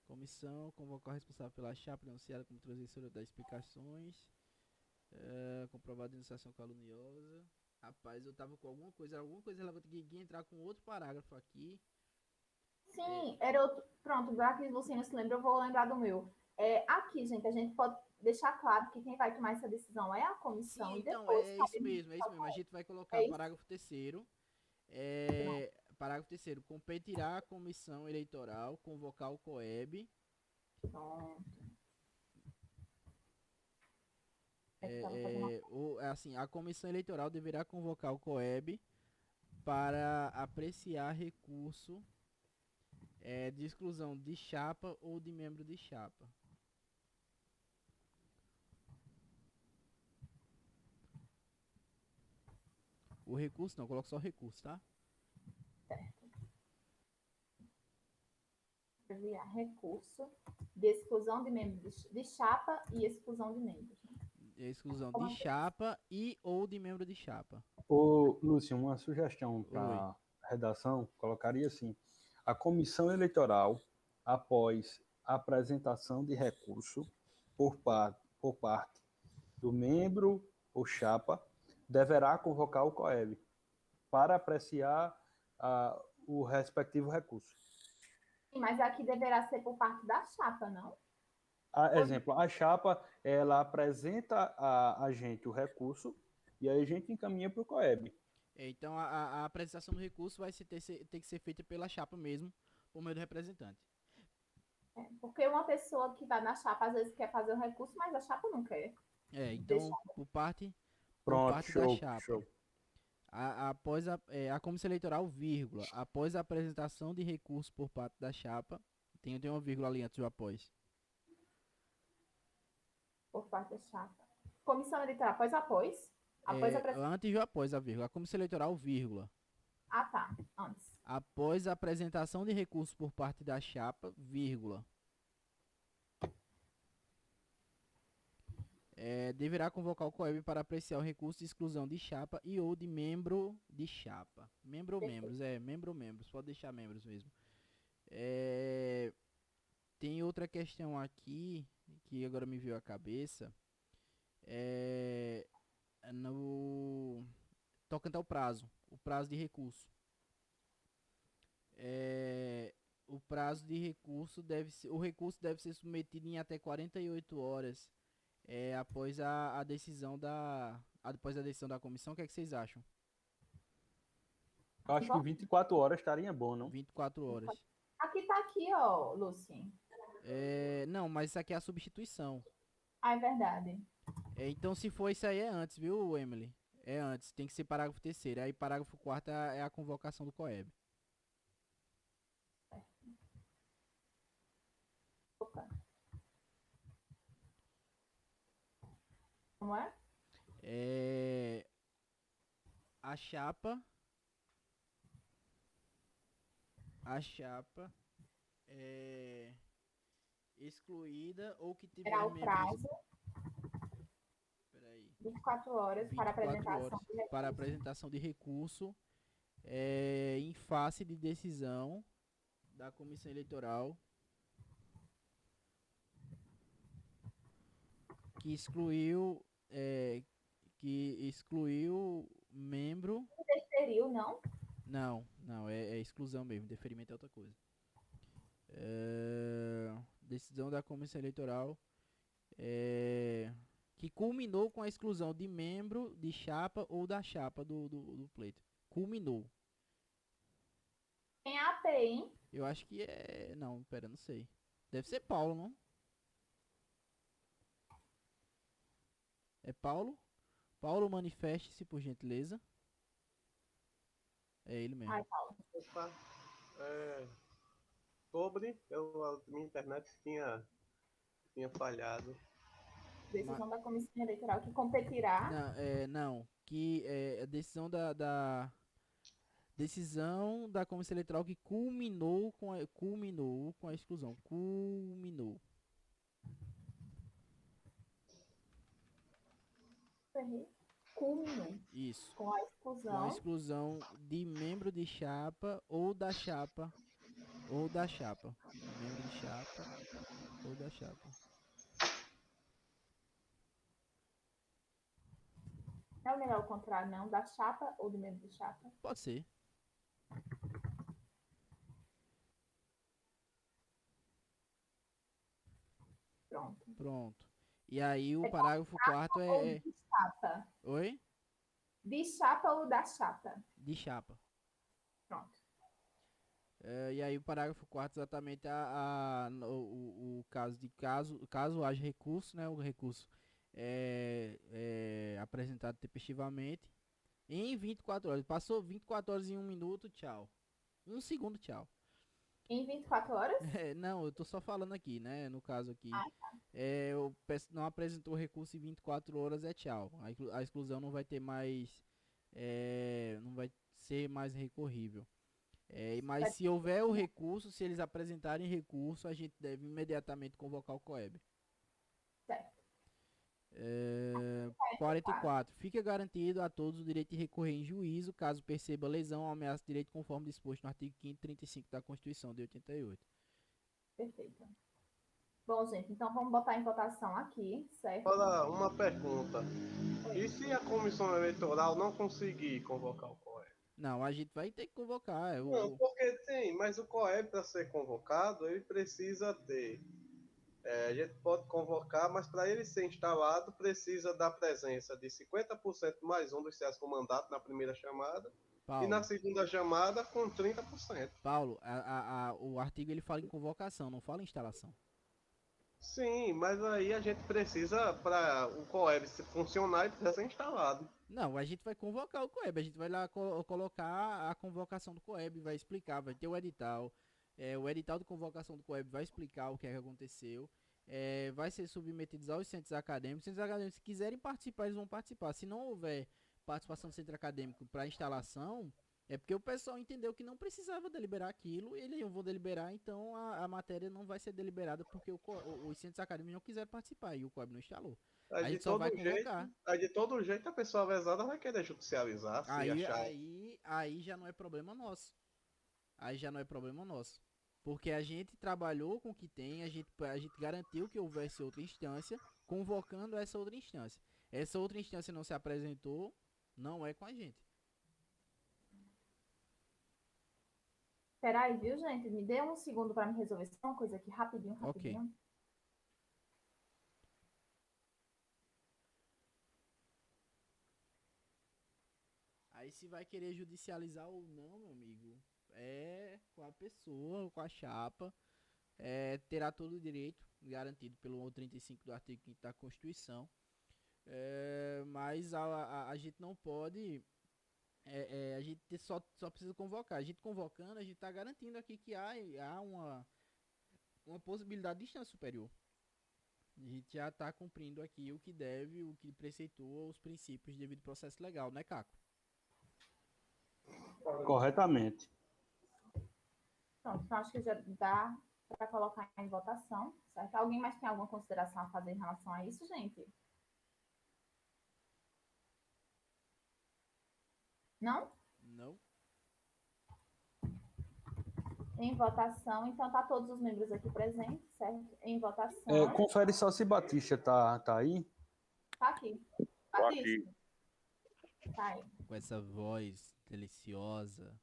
Comissão, convocar o responsável pela chapa denunciada como transgressora das explicações. Comprovada denunciação caluniosa. Rapaz, eu tava com alguma coisa relevante que ia entrar com outro parágrafo aqui. Sim, era outro. Pronto, já que você não se lembra, eu vou lembrar do meu. Aqui, gente, a gente pode deixar claro que quem vai tomar essa decisão é a comissão. Sim, e então, depois é isso mesmo, é isso mesmo. A gente vai colocar parágrafo terceiro. Parágrafo terceiro. Competirá a comissão eleitoral convocar o COEB. Pronto. Assim, a comissão eleitoral deverá convocar o COEB para apreciar recurso de exclusão de chapa ou de membro de chapa. O recurso não, coloca só recurso, tá? Enviar recurso de exclusão de membros de chapa e exclusão de membros. Exclusão de chapa e ou de membro de chapa. Ô, Lúcio, uma sugestão para Oi. a redação, colocaria assim: a comissão eleitoral, após a apresentação de recurso por parte do membro ou chapa, deverá convocar o COEB para apreciar o respectivo recurso. Sim, mas aqui deverá ser por parte da chapa, não? Exemplo, a chapa, ela apresenta a gente o recurso e aí a gente encaminha para o COEB. Então a apresentação do recurso vai ter que ser feita pela chapa mesmo, por meio do representante. Porque uma pessoa que vai na chapa às vezes quer fazer o recurso, mas a chapa não quer. Então por parte show, da chapa. Show. Após a comissão eleitoral, vírgula, após a apresentação de recurso por parte da chapa, tem uma vírgula ali antes do após. Por parte da chapa. Comissão eleitoral, após? Antes do após a vírgula. A comissão eleitoral, vírgula. Ah, tá. Antes. Após a apresentação de recurso por parte da chapa, vírgula. Deverá convocar o COEB para apreciar o recurso de exclusão de chapa e ou de membro de chapa. Membro ou membros, membro ou membros. Pode deixar membros mesmo. Tem outra questão aqui que agora me veio à cabeça. Tocante ao prazo. O prazo de recurso. O prazo de recurso o recurso deve ser submetido em até 48 horas após a decisão após a decisão da comissão. O que é que vocês acham? Eu acho que 24 horas estaria bom, não? 24 horas. Aqui tá aqui, ó, Lucien. Não, mas isso aqui é a substituição. Ah, é verdade. Então, se for isso aí, é antes, viu, Emily? É antes, tem que ser parágrafo terceiro. Aí, parágrafo quarto é a convocação do COEB. Opa. Como é? A chapa excluída ou que tiver Será o prazo. Peraí. 24 horas para apresentação de recurso. Para apresentação de recurso em face de decisão da Comissão Eleitoral que excluiu, membro. Deferiu, não? Não, é exclusão mesmo, deferimento é outra coisa. Decisão da Comissão Eleitoral que culminou com a exclusão de membro de chapa ou da chapa do pleito. Culminou. Tem AP, hein? Eu acho que é. Não, pera, não sei. Deve ser Paulo, não? É Paulo? Paulo, manifeste-se, por gentileza. É ele mesmo. Ai, Paulo. Opa, é, minha internet tinha falhado. Decisão da Comissão Eleitoral que competirá. Não. Que é a decisão da Comissão Eleitoral que culminou com a exclusão. Culminou. Culminou Isso. com a Com a exclusão. exclusão de membro de chapa ou da chapa. Ou da chapa. Membro de chapa ou da chapa. É o melhor o contrário, não? Da chapa ou do membro de chapa? Pode ser. Pronto. E aí o parágrafo 4 Ou de chapa? Oi? De chapa ou da chapa? De chapa. Pronto. E aí o parágrafo 4 exatamente o caso haja recurso, né? O recurso é apresentado tempestivamente em 24 horas. Passou 24 horas e 1 minuto, tchau. 1 segundo, tchau. Em 24 horas? Não, eu tô só falando aqui, né? No caso aqui, Tá. não apresentou recurso em 24 horas, é tchau. A exclusão não vai ter mais, não vai ser mais recorrível. Mas se houver o recurso, se eles apresentarem recurso, a gente deve imediatamente convocar o COEB. Certo. 44. Fica garantido a todos o direito de recorrer em juízo, caso perceba lesão ou ameaça de direito conforme disposto no artigo 5º e 35 da Constituição de 88. Perfeito. Bom, gente, então vamos botar em votação aqui, certo? Olha, uma pergunta. E se a comissão eleitoral não conseguir convocar o COEB? Não, a gente vai ter que convocar. Não, porque sim, mas o COEB, para ser convocado, ele precisa ter. A gente pode convocar, mas para ele ser instalado, precisa da presença de 50% mais um dos CEs com mandato na primeira chamada. Paulo, E na segunda chamada, com 30%. Paulo, o artigo ele fala em convocação, não fala em instalação. Sim, mas aí a gente precisa, para o COEB funcionar, ele precisa ser instalado. Não, a gente vai convocar o COEB, a gente vai lá colocar a convocação do COEB, vai explicar, vai ter o edital. O edital de convocação do COEB vai explicar o que é que aconteceu. Vai ser submetido aos centros acadêmicos. Os centros acadêmicos, se quiserem participar, eles vão participar. Se não houver participação do centro acadêmico para instalação, é porque o pessoal entendeu que não precisava deliberar aquilo, e eles vão deliberar, então a matéria não vai ser deliberada porque os centros acadêmicos não quiseram participar e o COEB não instalou. A gente só vai convocar. De todo jeito, a pessoa avezada vai querer judicializar, se achar. Aí já não é problema nosso. Aí já não é problema nosso. Porque a gente trabalhou com o que tem, a gente garantiu que houvesse outra instância, convocando essa outra instância. Essa outra instância não se apresentou, não é com a gente. Peraí, viu, gente? Me dê um segundo para me resolver só uma coisa aqui, rapidinho. Ok. Aí se vai querer judicializar ou não, meu amigo, com a pessoa, com a chapa, terá todo o direito garantido pelo 35 do artigo 5º da Constituição. Mas a gente não pode, a gente só precisa convocar. A gente convocando, a gente está garantindo aqui que há uma possibilidade de instância superior. A gente já está cumprindo aqui o que deve, o que preceitua os princípios de devido processo legal, né, Caco? Corretamente. Pronto, então acho que já dá para colocar em votação, certo? Alguém mais tem alguma consideração a fazer em relação a isso, gente? Não? Não. Em votação, então tá todos os membros aqui presentes, certo? Em votação. Confere só se Batista tá aí. Tá aqui. Tô aqui. Batista, tá aí. Com essa voz deliciosa.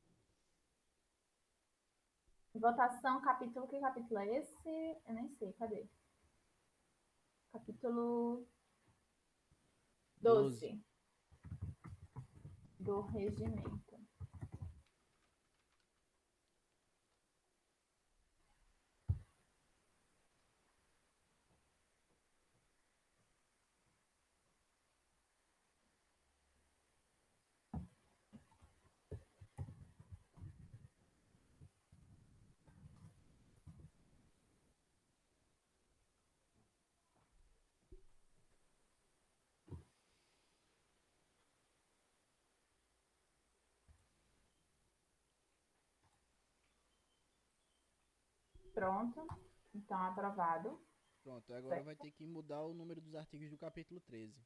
Em votação, capítulo, que capítulo é esse? Eu nem sei, cadê? Capítulo 12 do regimento. Pronto. Então, aprovado. Pronto, agora vai ter que mudar o número dos artigos do capítulo 13.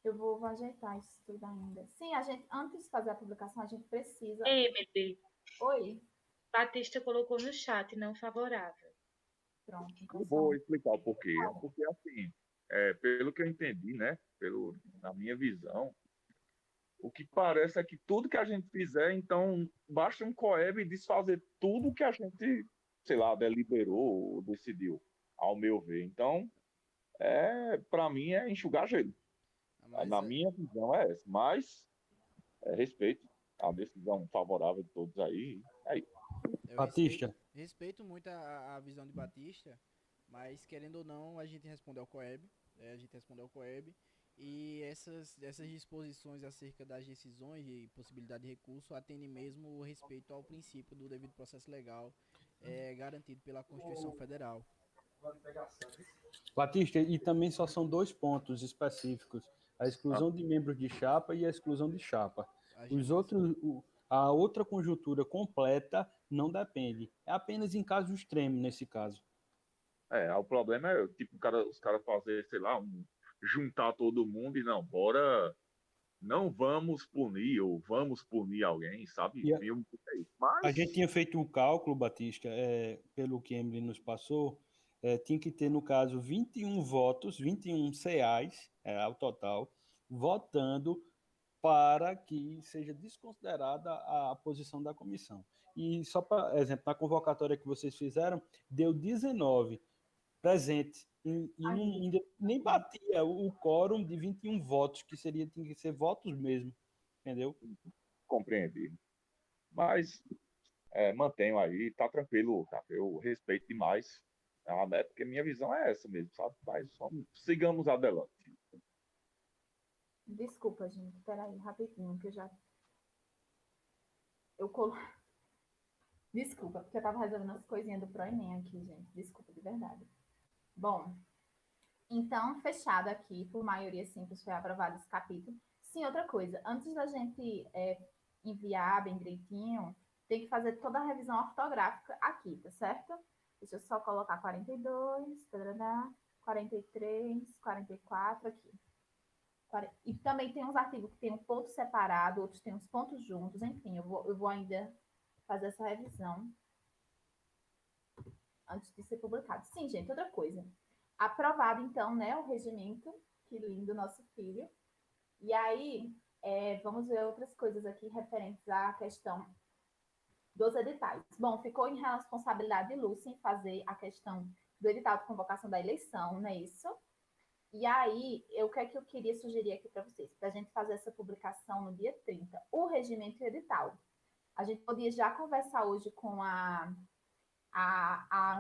Eu vou ajeitar isso tudo ainda. Sim, a gente, antes de fazer a publicação, a gente precisa. Emily, Oi. Batista colocou no chat não favorável. Pronto. Então Eu vou explicar o porquê. Porque, assim, pelo que eu entendi, né? Na minha visão, o que parece é que tudo que a gente fizer, então, basta um COEB desfazer tudo que a gente, sei lá, deliberou ou decidiu, ao meu ver. Então, para mim, é enxugar gelo. Mas Na minha visão é essa. Mas, respeito a decisão favorável de todos aí. Aí. eu Batista. respeito muito a visão de Batista, mas querendo ou não, a gente respondeu ao COEB. A gente respondeu ao COEB. E essas disposições acerca das decisões e possibilidade de recurso atendem mesmo o respeito ao princípio do devido processo legal garantido pela Constituição Federal. Batista, e também só são 2 pontos específicos: a exclusão de membros de chapa e a exclusão de chapa. Os outros, a outra conjuntura completa não depende. É apenas em caso extremo nesse caso. O problema é, tipo, os caras fazer, sei lá, juntar todo mundo e não, bora, não vamos punir ou vamos punir alguém, sabe? E a gente Mas, tinha feito um cálculo, Batista, pelo que Emily nos passou, tinha que ter, no caso, 21 votos, 21 CAs, ao total, votando para que seja desconsiderada a posição da comissão. E só para exemplo, na convocatória que vocês fizeram, deu 19 presentes e nem batia o quórum de 21 votos, que tinha que ser votos mesmo, entendeu? compreendi. Mas, mantenho aí, tá tranquilo, cara. Eu respeito demais, porque minha visão é essa mesmo, sabe? Mas sigamos adelante. Desculpa, gente. Peraí, rapidinho, que eu já. Eu colo. Desculpa, porque eu tava resolvendo as coisinhas do ProEnem aqui, gente. Desculpa, de verdade. Bom, então, fechado aqui, por maioria simples, foi aprovado esse capítulo. Sim, outra coisa, antes da gente enviar bem direitinho, tem que fazer toda a revisão ortográfica aqui, tá certo? Deixa eu só colocar 42, 43, 44 aqui. E também tem uns artigos que tem um ponto separado, outros tem uns pontos juntos, enfim, eu vou ainda fazer essa revisão antes de ser publicado. Sim, gente, outra coisa. Aprovado, então, né, o regimento, que lindo, nosso filho. E aí, vamos ver outras coisas aqui referentes à questão dos editais. Bom, ficou em responsabilidade de Lúcia em fazer a questão do edital de convocação da eleição, não é isso? E aí, o que é que eu queria sugerir aqui para vocês? Para a gente fazer essa publicação no dia 30, o regimento e o edital. A gente podia já conversar hoje com a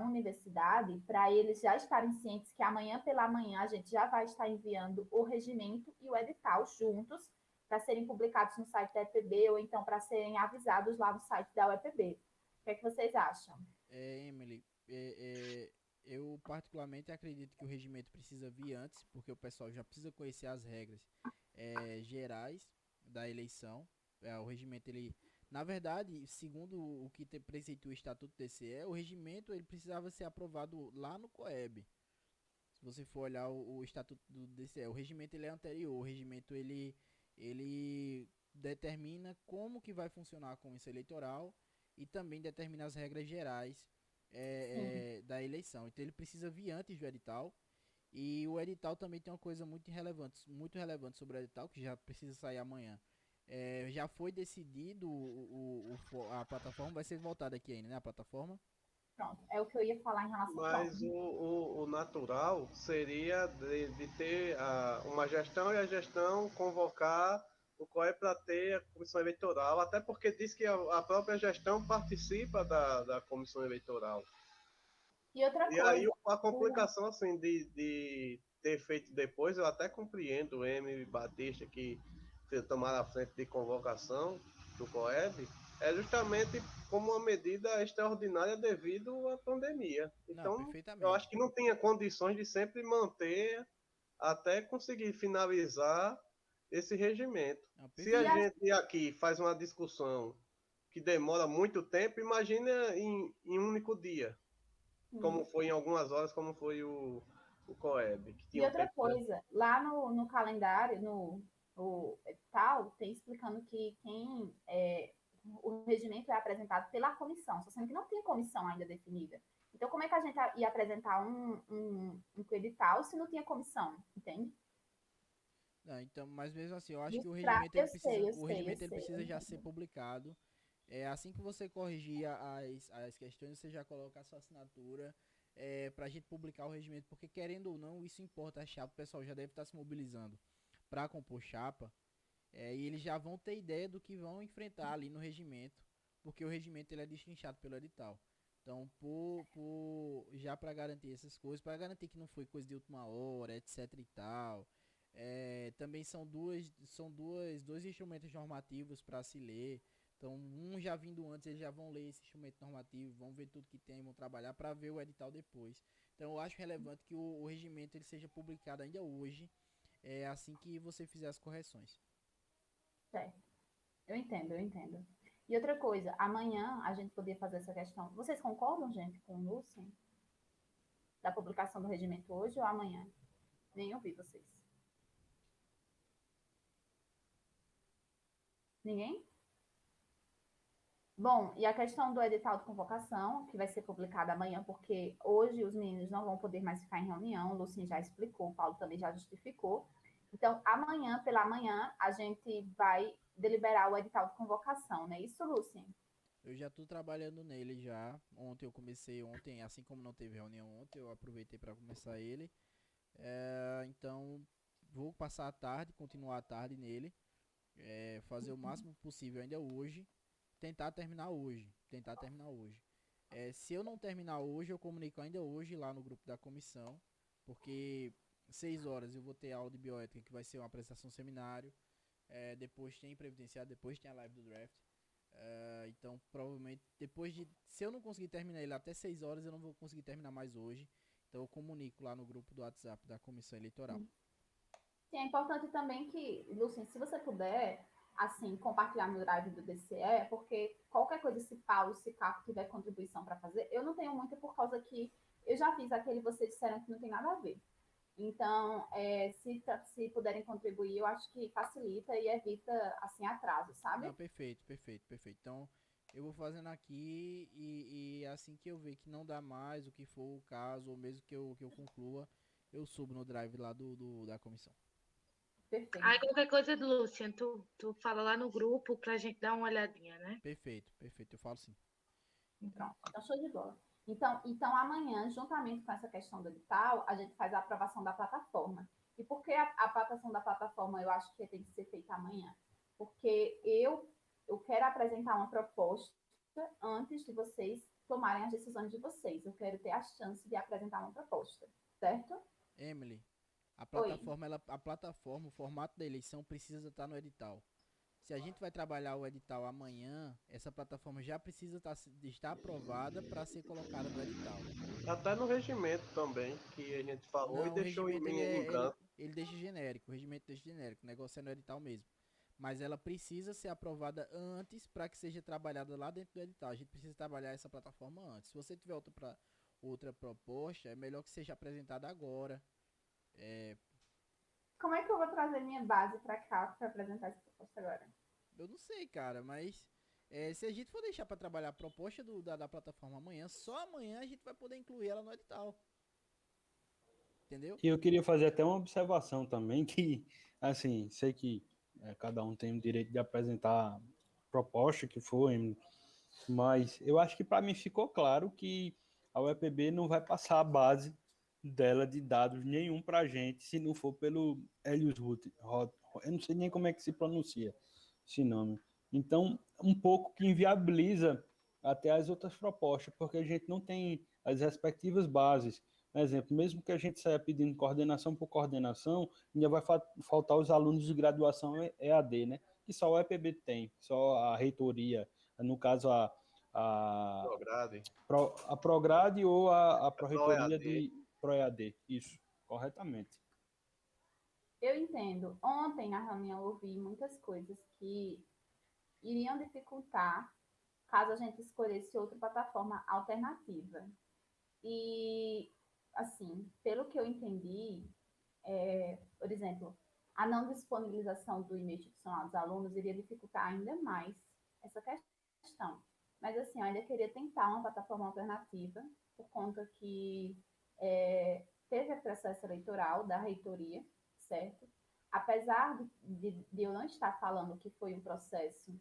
universidade, para eles já estarem cientes que amanhã pela manhã a gente já vai estar enviando o regimento e o edital juntos para serem publicados no site da EPB ou então para serem avisados lá no site da UEPB. O que é que vocês acham? Emily, eu particularmente acredito que o regimento precisa vir antes, porque o pessoal já precisa conhecer as regras gerais da eleição. O regimento, ele, na verdade, segundo o que preceitua o Estatuto do TCE, o regimento ele precisava ser aprovado lá no COEB. Se você for olhar o Estatuto do TCE, o regimento ele é anterior. O regimento ele determina como que vai funcionar a comissão eleitoral e também determina as regras gerais da eleição. Então ele precisa vir antes do edital. E o edital também tem uma coisa muito relevante sobre o edital, que já precisa sair amanhã. Já foi decidido, a plataforma vai ser voltada aqui ainda, né? A plataforma. Pronto, é o que eu ia falar em relação ao Mas o natural seria de ter uma gestão e a gestão convocar o COE para ter a comissão eleitoral, até porque diz que a própria gestão participa da comissão eleitoral. E outra E aí coisa, a complicação assim de ter feito depois, eu até compreendo o M. Batista que tomaram a frente de convocação do COEB, é justamente como uma medida extraordinária devido à pandemia. Não, Então, eu perfeitamente. acho que não tinha condições de sempre manter até conseguir finalizar esse regimento. Não, Se a e a, perfeito. gente aqui faz uma discussão que demora muito tempo, imagina em um único dia, como foi em algumas horas, como foi o COEB, que e tinha um outra tempo. coisa, lá no calendário, no edital, tem explicando que o regimento é apresentado pela comissão, só sendo que não tem comissão ainda definida. Então, como é que a gente ia apresentar um edital se não tinha comissão, entende? Não, então, mas mesmo assim, eu acho que Eu sei, eu sei, eu ele sei. precisa já ser publicado. Assim que você corrigir as questões, você já coloca a sua assinatura para a gente publicar o regimento, porque querendo ou não, isso importa a chapa, o pessoal já deve estar se mobilizando para compor chapa, e eles já vão ter ideia do que vão enfrentar ali no regimento, porque o regimento ele é destrinchado pelo edital. Então, já para garantir essas coisas, para garantir que não foi coisa de última hora, etc e tal. Também são dois instrumentos normativos para se ler. Então, um já vindo antes, eles já vão ler esse instrumento normativo, vão ver tudo que tem, vão trabalhar para ver o edital depois. Então, eu acho relevante que o regimento ele seja publicado ainda hoje, assim que você fizer as correções. Certo. Eu entendo, eu entendo. E outra coisa, amanhã a gente poderia fazer essa questão. Vocês concordam, gente, com o Lucien? Da publicação do regimento hoje ou amanhã? Nem ouvi vocês. Ninguém? Bom, e a questão do edital de convocação, que vai ser publicado amanhã, porque hoje os meninos não vão poder mais ficar em reunião, o Lucien já explicou, o Paulo também já justificou. Então, amanhã, pela manhã, a gente vai deliberar o edital de convocação, não é isso, Lucien? Eu já estou trabalhando nele já. Ontem, assim como não teve reunião ontem, eu aproveitei para começar ele. Então, vou passar a tarde, continuar a tarde nele, fazer o máximo possível ainda hoje, tentar terminar hoje. Se eu não terminar hoje, eu comunico ainda hoje lá no grupo da comissão, porque 6 horas eu vou ter aula de bioética, que vai ser uma apresentação seminário, depois tem previdenciário, depois tem a live do draft. Então, provavelmente, se eu não conseguir terminar ele até 6 horas, eu não vou conseguir terminar mais hoje. Então, eu comunico lá no grupo do WhatsApp da comissão eleitoral. Sim, é importante também que, Lucien, se você puder, assim, compartilhar no drive do DCE, porque qualquer coisa, se Paulo, se Caco tiver contribuição para fazer, eu não tenho muita por causa que eu já fiz aquele vocês disseram que não tem nada a ver. Então, se puderem contribuir, eu acho que facilita e evita, assim, atraso, sabe? Não, perfeito, perfeito, perfeito. Então, eu vou fazendo aqui e assim que eu ver que não dá mais, o que for o caso, ou mesmo que eu conclua, eu subo no drive lá da comissão. Perfeito. Aí qualquer coisa, Lucian, tu fala lá no grupo pra gente dar uma olhadinha, né? Perfeito, perfeito, eu falo sim. Pronto, então show de bola. Então, amanhã, juntamente com essa questão do edital, a gente faz a aprovação da plataforma. E por que a aprovação da plataforma eu acho que tem que ser feita amanhã? Porque eu quero apresentar uma proposta antes de vocês tomarem as decisões de vocês. Eu quero ter a chance de apresentar uma proposta, certo? Emily, Oi. a plataforma, o formato da eleição precisa estar no edital. Se a gente vai trabalhar o edital amanhã, essa plataforma já precisa estar aprovada para ser colocada no edital. Até no regimento também, que a gente falou e Não, o deixou regimento em branco. ele deixa genérico, o regimento deixa genérico, o negócio é no edital mesmo. Mas ela precisa ser aprovada antes para que seja trabalhada lá dentro do edital. A gente precisa trabalhar essa plataforma antes. Se você tiver outra proposta, é melhor que seja apresentada agora. Como é que eu vou trazer minha base para cá para apresentar essa proposta agora? Eu não sei, cara, mas Se a gente for deixar para trabalhar a proposta da plataforma amanhã, só amanhã a gente vai poder incluir ela no edital. Entendeu? E eu queria fazer até uma observação também, que, assim, sei que cada um tem o direito de apresentar a proposta que for, mas eu acho que para mim ficou claro que a UEPB não vai passar a base dela de dados nenhum para a gente, se não for pelo Helios Root. Eu não sei nem como é que se pronuncia esse nome. Então, um pouco que inviabiliza até as outras propostas, porque a gente não tem as respectivas bases. Por exemplo, mesmo que a gente saia pedindo coordenação por coordenação, ainda vai faltar os alunos de graduação EAD, né? Que só o EPB tem, só a reitoria, no caso a, Prograde. a Prograde ou a Pró-Reitoria ProEAD. de ProEAD. Isso, corretamente. Eu entendo. Ontem, na reunião, eu ouvi muitas coisas que iriam dificultar caso a gente escolhesse outra plataforma alternativa. E, assim, pelo que eu entendi, por exemplo, a não disponibilização do e-mail institucional dos alunos iria dificultar ainda mais essa questão. Mas, assim, eu ainda queria tentar uma plataforma alternativa, por conta que teve o processo eleitoral da reitoria, certo? Apesar de eu não estar falando que foi um processo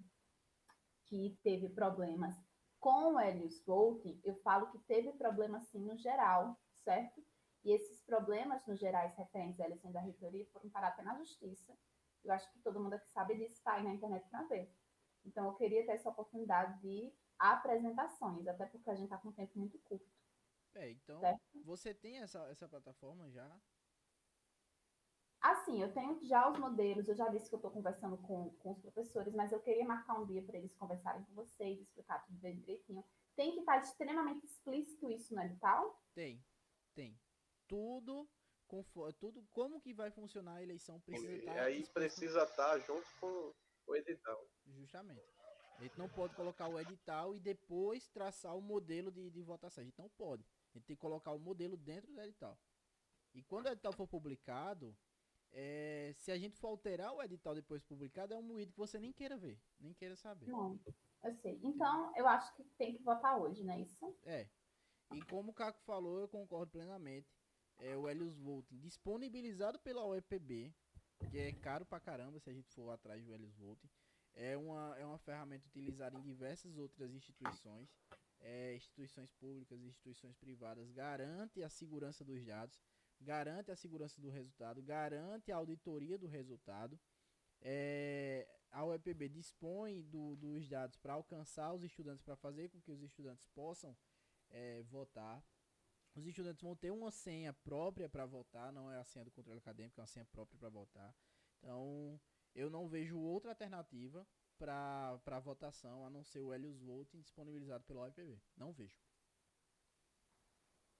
que teve problemas com o Helios Volt, eu falo que teve problemas sim no geral, certo? E esses problemas no gerais referentes à eleição da reitoria foram parar até na justiça. Eu acho que todo mundo aqui sabe disso, está aí na internet para ver. Então, eu queria ter essa oportunidade de apresentações, até porque a gente está com um tempo muito curto. Então, certo? você tem essa plataforma já? Assim, eu tenho já os modelos, eu já disse que eu estou conversando com os professores, mas eu queria marcar um dia para eles conversarem com vocês, explicar tudo bem direitinho. Tem que estar extremamente explícito isso no edital? Tem. Tudo, tudo como que vai funcionar a eleição precisa E estar aí explícito. precisa estar junto com o edital. Justamente. A gente não pode colocar o edital e depois traçar o modelo de votação. A gente não pode. A gente tem que colocar o modelo dentro do edital. E quando o edital for publicado, se a gente for alterar o edital depois publicado, é um moído que você nem queira ver, nem queira saber. Não, eu sei. Então, eu acho que tem que votar hoje, não é isso? E como o Caco falou, eu concordo plenamente. O Helios Voting disponibilizado pela UEPB, que é caro pra caramba se a gente for atrás do Helios Voting. É uma ferramenta utilizada em diversas outras instituições, instituições públicas, instituições privadas, garante a segurança dos dados, garante a segurança do resultado, garante a auditoria do resultado. A UEPB dispõe dos dados para alcançar os estudantes, para fazer com que os estudantes possam votar. Os estudantes vão ter uma senha própria para votar, não é a senha do controle acadêmico, é uma senha própria para votar. Então, eu não vejo outra alternativa para votação a não ser o Helios Voting disponibilizado pela UEPB. Não vejo.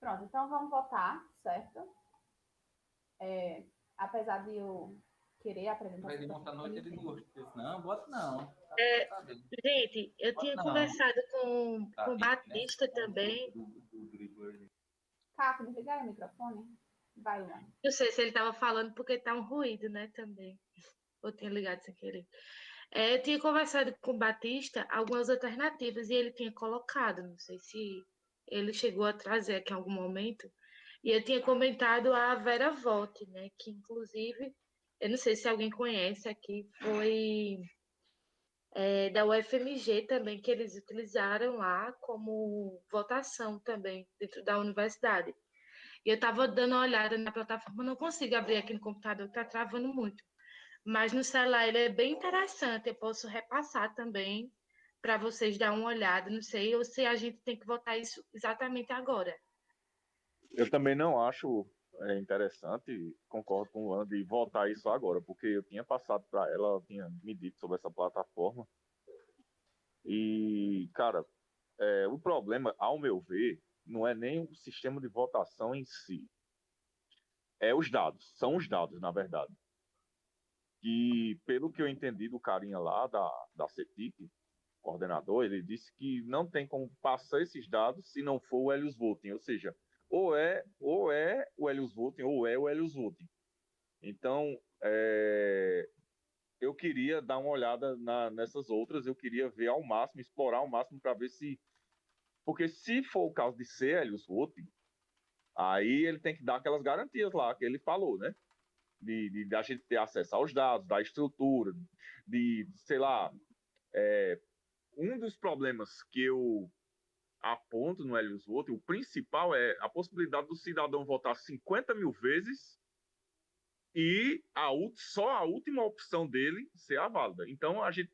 Pronto, então vamos votar, certo? Apesar de eu querer apresentar... Vai demonstrar a noite, ele não gostou. Não, bota não. Gente, eu tinha conversado com o Batista também. Caco, desligar o microfone? Vai, Luan. Não sei se ele estava falando porque tá um ruído, né, também. Ou tinha ligado sem querer. Eu tinha conversado com o Batista algumas alternativas e ele tinha colocado, não sei se ele chegou a trazer aqui em algum momento, e eu tinha comentado a Vera Volte, né, que inclusive, eu não sei se alguém conhece aqui, foi da UFMG também, que eles utilizaram lá como votação também, dentro da universidade. E eu estava dando uma olhada na plataforma, não consigo abrir aqui no computador, está travando muito. Mas no celular ele é bem interessante, eu posso repassar também para vocês dar uma olhada, não sei, ou se a gente tem que votar isso exatamente agora. Eu também não acho interessante, concordo com o Luan, de votar isso agora, porque eu tinha passado para ela, ela tinha me dito sobre essa plataforma. E, cara, o problema, ao meu ver, não é nem o sistema de votação em si. É os dados, são os dados, na verdade. E, pelo que eu entendi do carinha lá, da CETIC, coordenador, ele disse que não tem como passar esses dados se não for o Helios Voting, ou seja, ou é o Helios Voting ou é o Helios Voting. Então, eu queria dar uma olhada nessas outras, eu queria ver ao máximo, explorar ao máximo para ver se... Porque se for o caso de ser Helios Voting, aí ele tem que dar aquelas garantias lá que ele falou, né? De a gente ter acesso aos dados, da estrutura, sei lá, um dos problemas que eu aponto no Helios Voting, o principal é a possibilidade do cidadão votar 50 mil vezes e só a última opção dele ser a válida. Então, a gente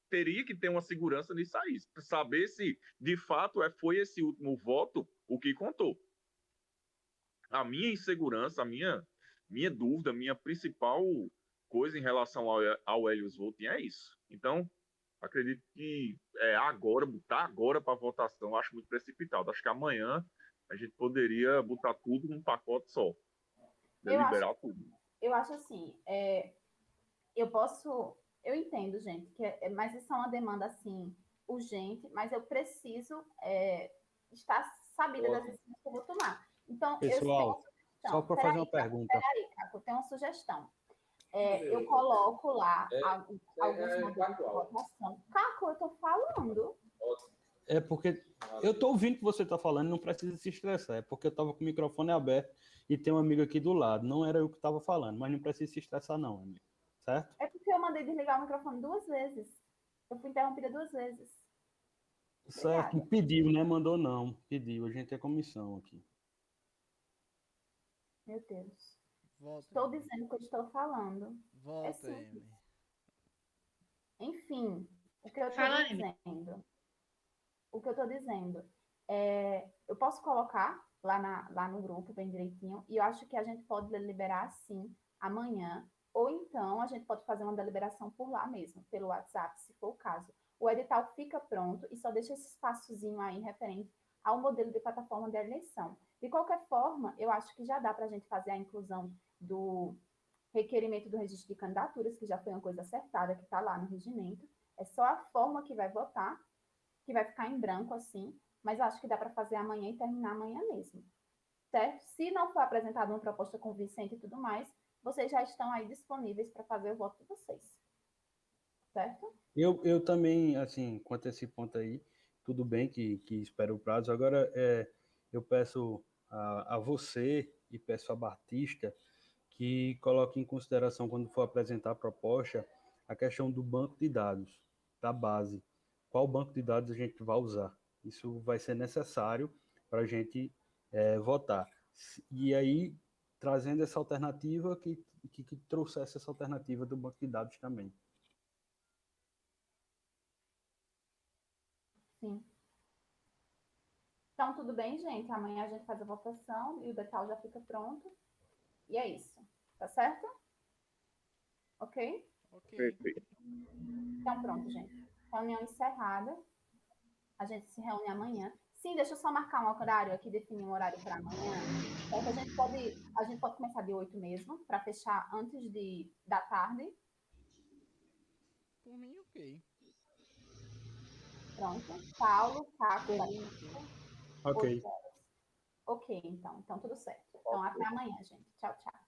teria que ter uma segurança nisso aí, saber se, de fato, foi esse último voto o que contou. A minha insegurança, minha dúvida, minha principal coisa em relação ao Helios Voting é isso. Então, acredito que botar agora para votação, acho muito precipitado. Acho que amanhã a gente poderia botar tudo num pacote só. Deliberar tudo. Eu acho assim, eu entendo, gente, mas isso é uma demanda, assim, urgente, mas eu preciso estar sabida das decisões que eu vou tomar. Então, pessoal, só para fazer uma pergunta. Peraí, Caco, eu tenho uma sugestão. Eu coloco lá alguns modelos de votação. Caco, eu estou falando. É porque eu estou ouvindo o que você está falando, não precisa se estressar. É porque eu estava com o microfone aberto e tem um amigo aqui do lado. Não era eu que estava falando, mas não precisa se estressar não, amigo. Certo? É porque eu mandei desligar o microfone 2 vezes. Eu fui interrompida 2 vezes. Certo, Obrigada. pediu, né? Mandou não. Pediu, a gente tem comissão aqui. Meu Deus. Volta. Estou dizendo o que eu estou falando. Volta, simples. Emily. Enfim, o que eu estou Fala, dizendo. O que eu estou dizendo eu posso colocar lá no grupo bem direitinho, e eu acho que a gente pode deliberar sim amanhã, ou então a gente pode fazer uma deliberação por lá mesmo, pelo WhatsApp, se for o caso. O edital fica pronto e só deixa esse espaçozinho aí referente ao modelo de plataforma de eleição. De qualquer forma, eu acho que já dá para a gente fazer a inclusão do requerimento do registro de candidaturas, que já foi uma coisa acertada, que está lá no regimento. É só a forma que vai votar, que vai ficar em branco assim, mas acho que dá para fazer amanhã e terminar amanhã mesmo, certo? Se não for apresentada uma proposta convincente e tudo mais, vocês já estão aí disponíveis para fazer o voto de vocês, certo? Eu também, assim, quanto a esse ponto aí, tudo bem que espera o prazo. Agora, eu peço a você e peço a Batista que coloque em consideração, quando for apresentar a proposta, a questão do banco de dados, da base. Qual banco de dados a gente vai usar? Isso vai ser necessário para a gente votar. E aí, trazendo essa alternativa, que trouxesse essa alternativa do banco de dados também. Sim. Então, tudo bem, gente? Amanhã a gente faz a votação e o detalhe já fica pronto. E é isso. Tá certo? Ok? Ok. Perfeito. Então, pronto, gente. Reunião encerrada. A gente se reúne amanhã. Sim, deixa eu só marcar um horário aqui, definir um horário para amanhã. Então, a gente pode começar de 8 mesmo, para fechar antes da tarde. Por mim, ok. Pronto. Paulo, Caco, Por mim, Batista, ok. Ok. 8 horas. Ok, então. Então, tudo certo. Então, até amanhã, gente. Tchau, tchau.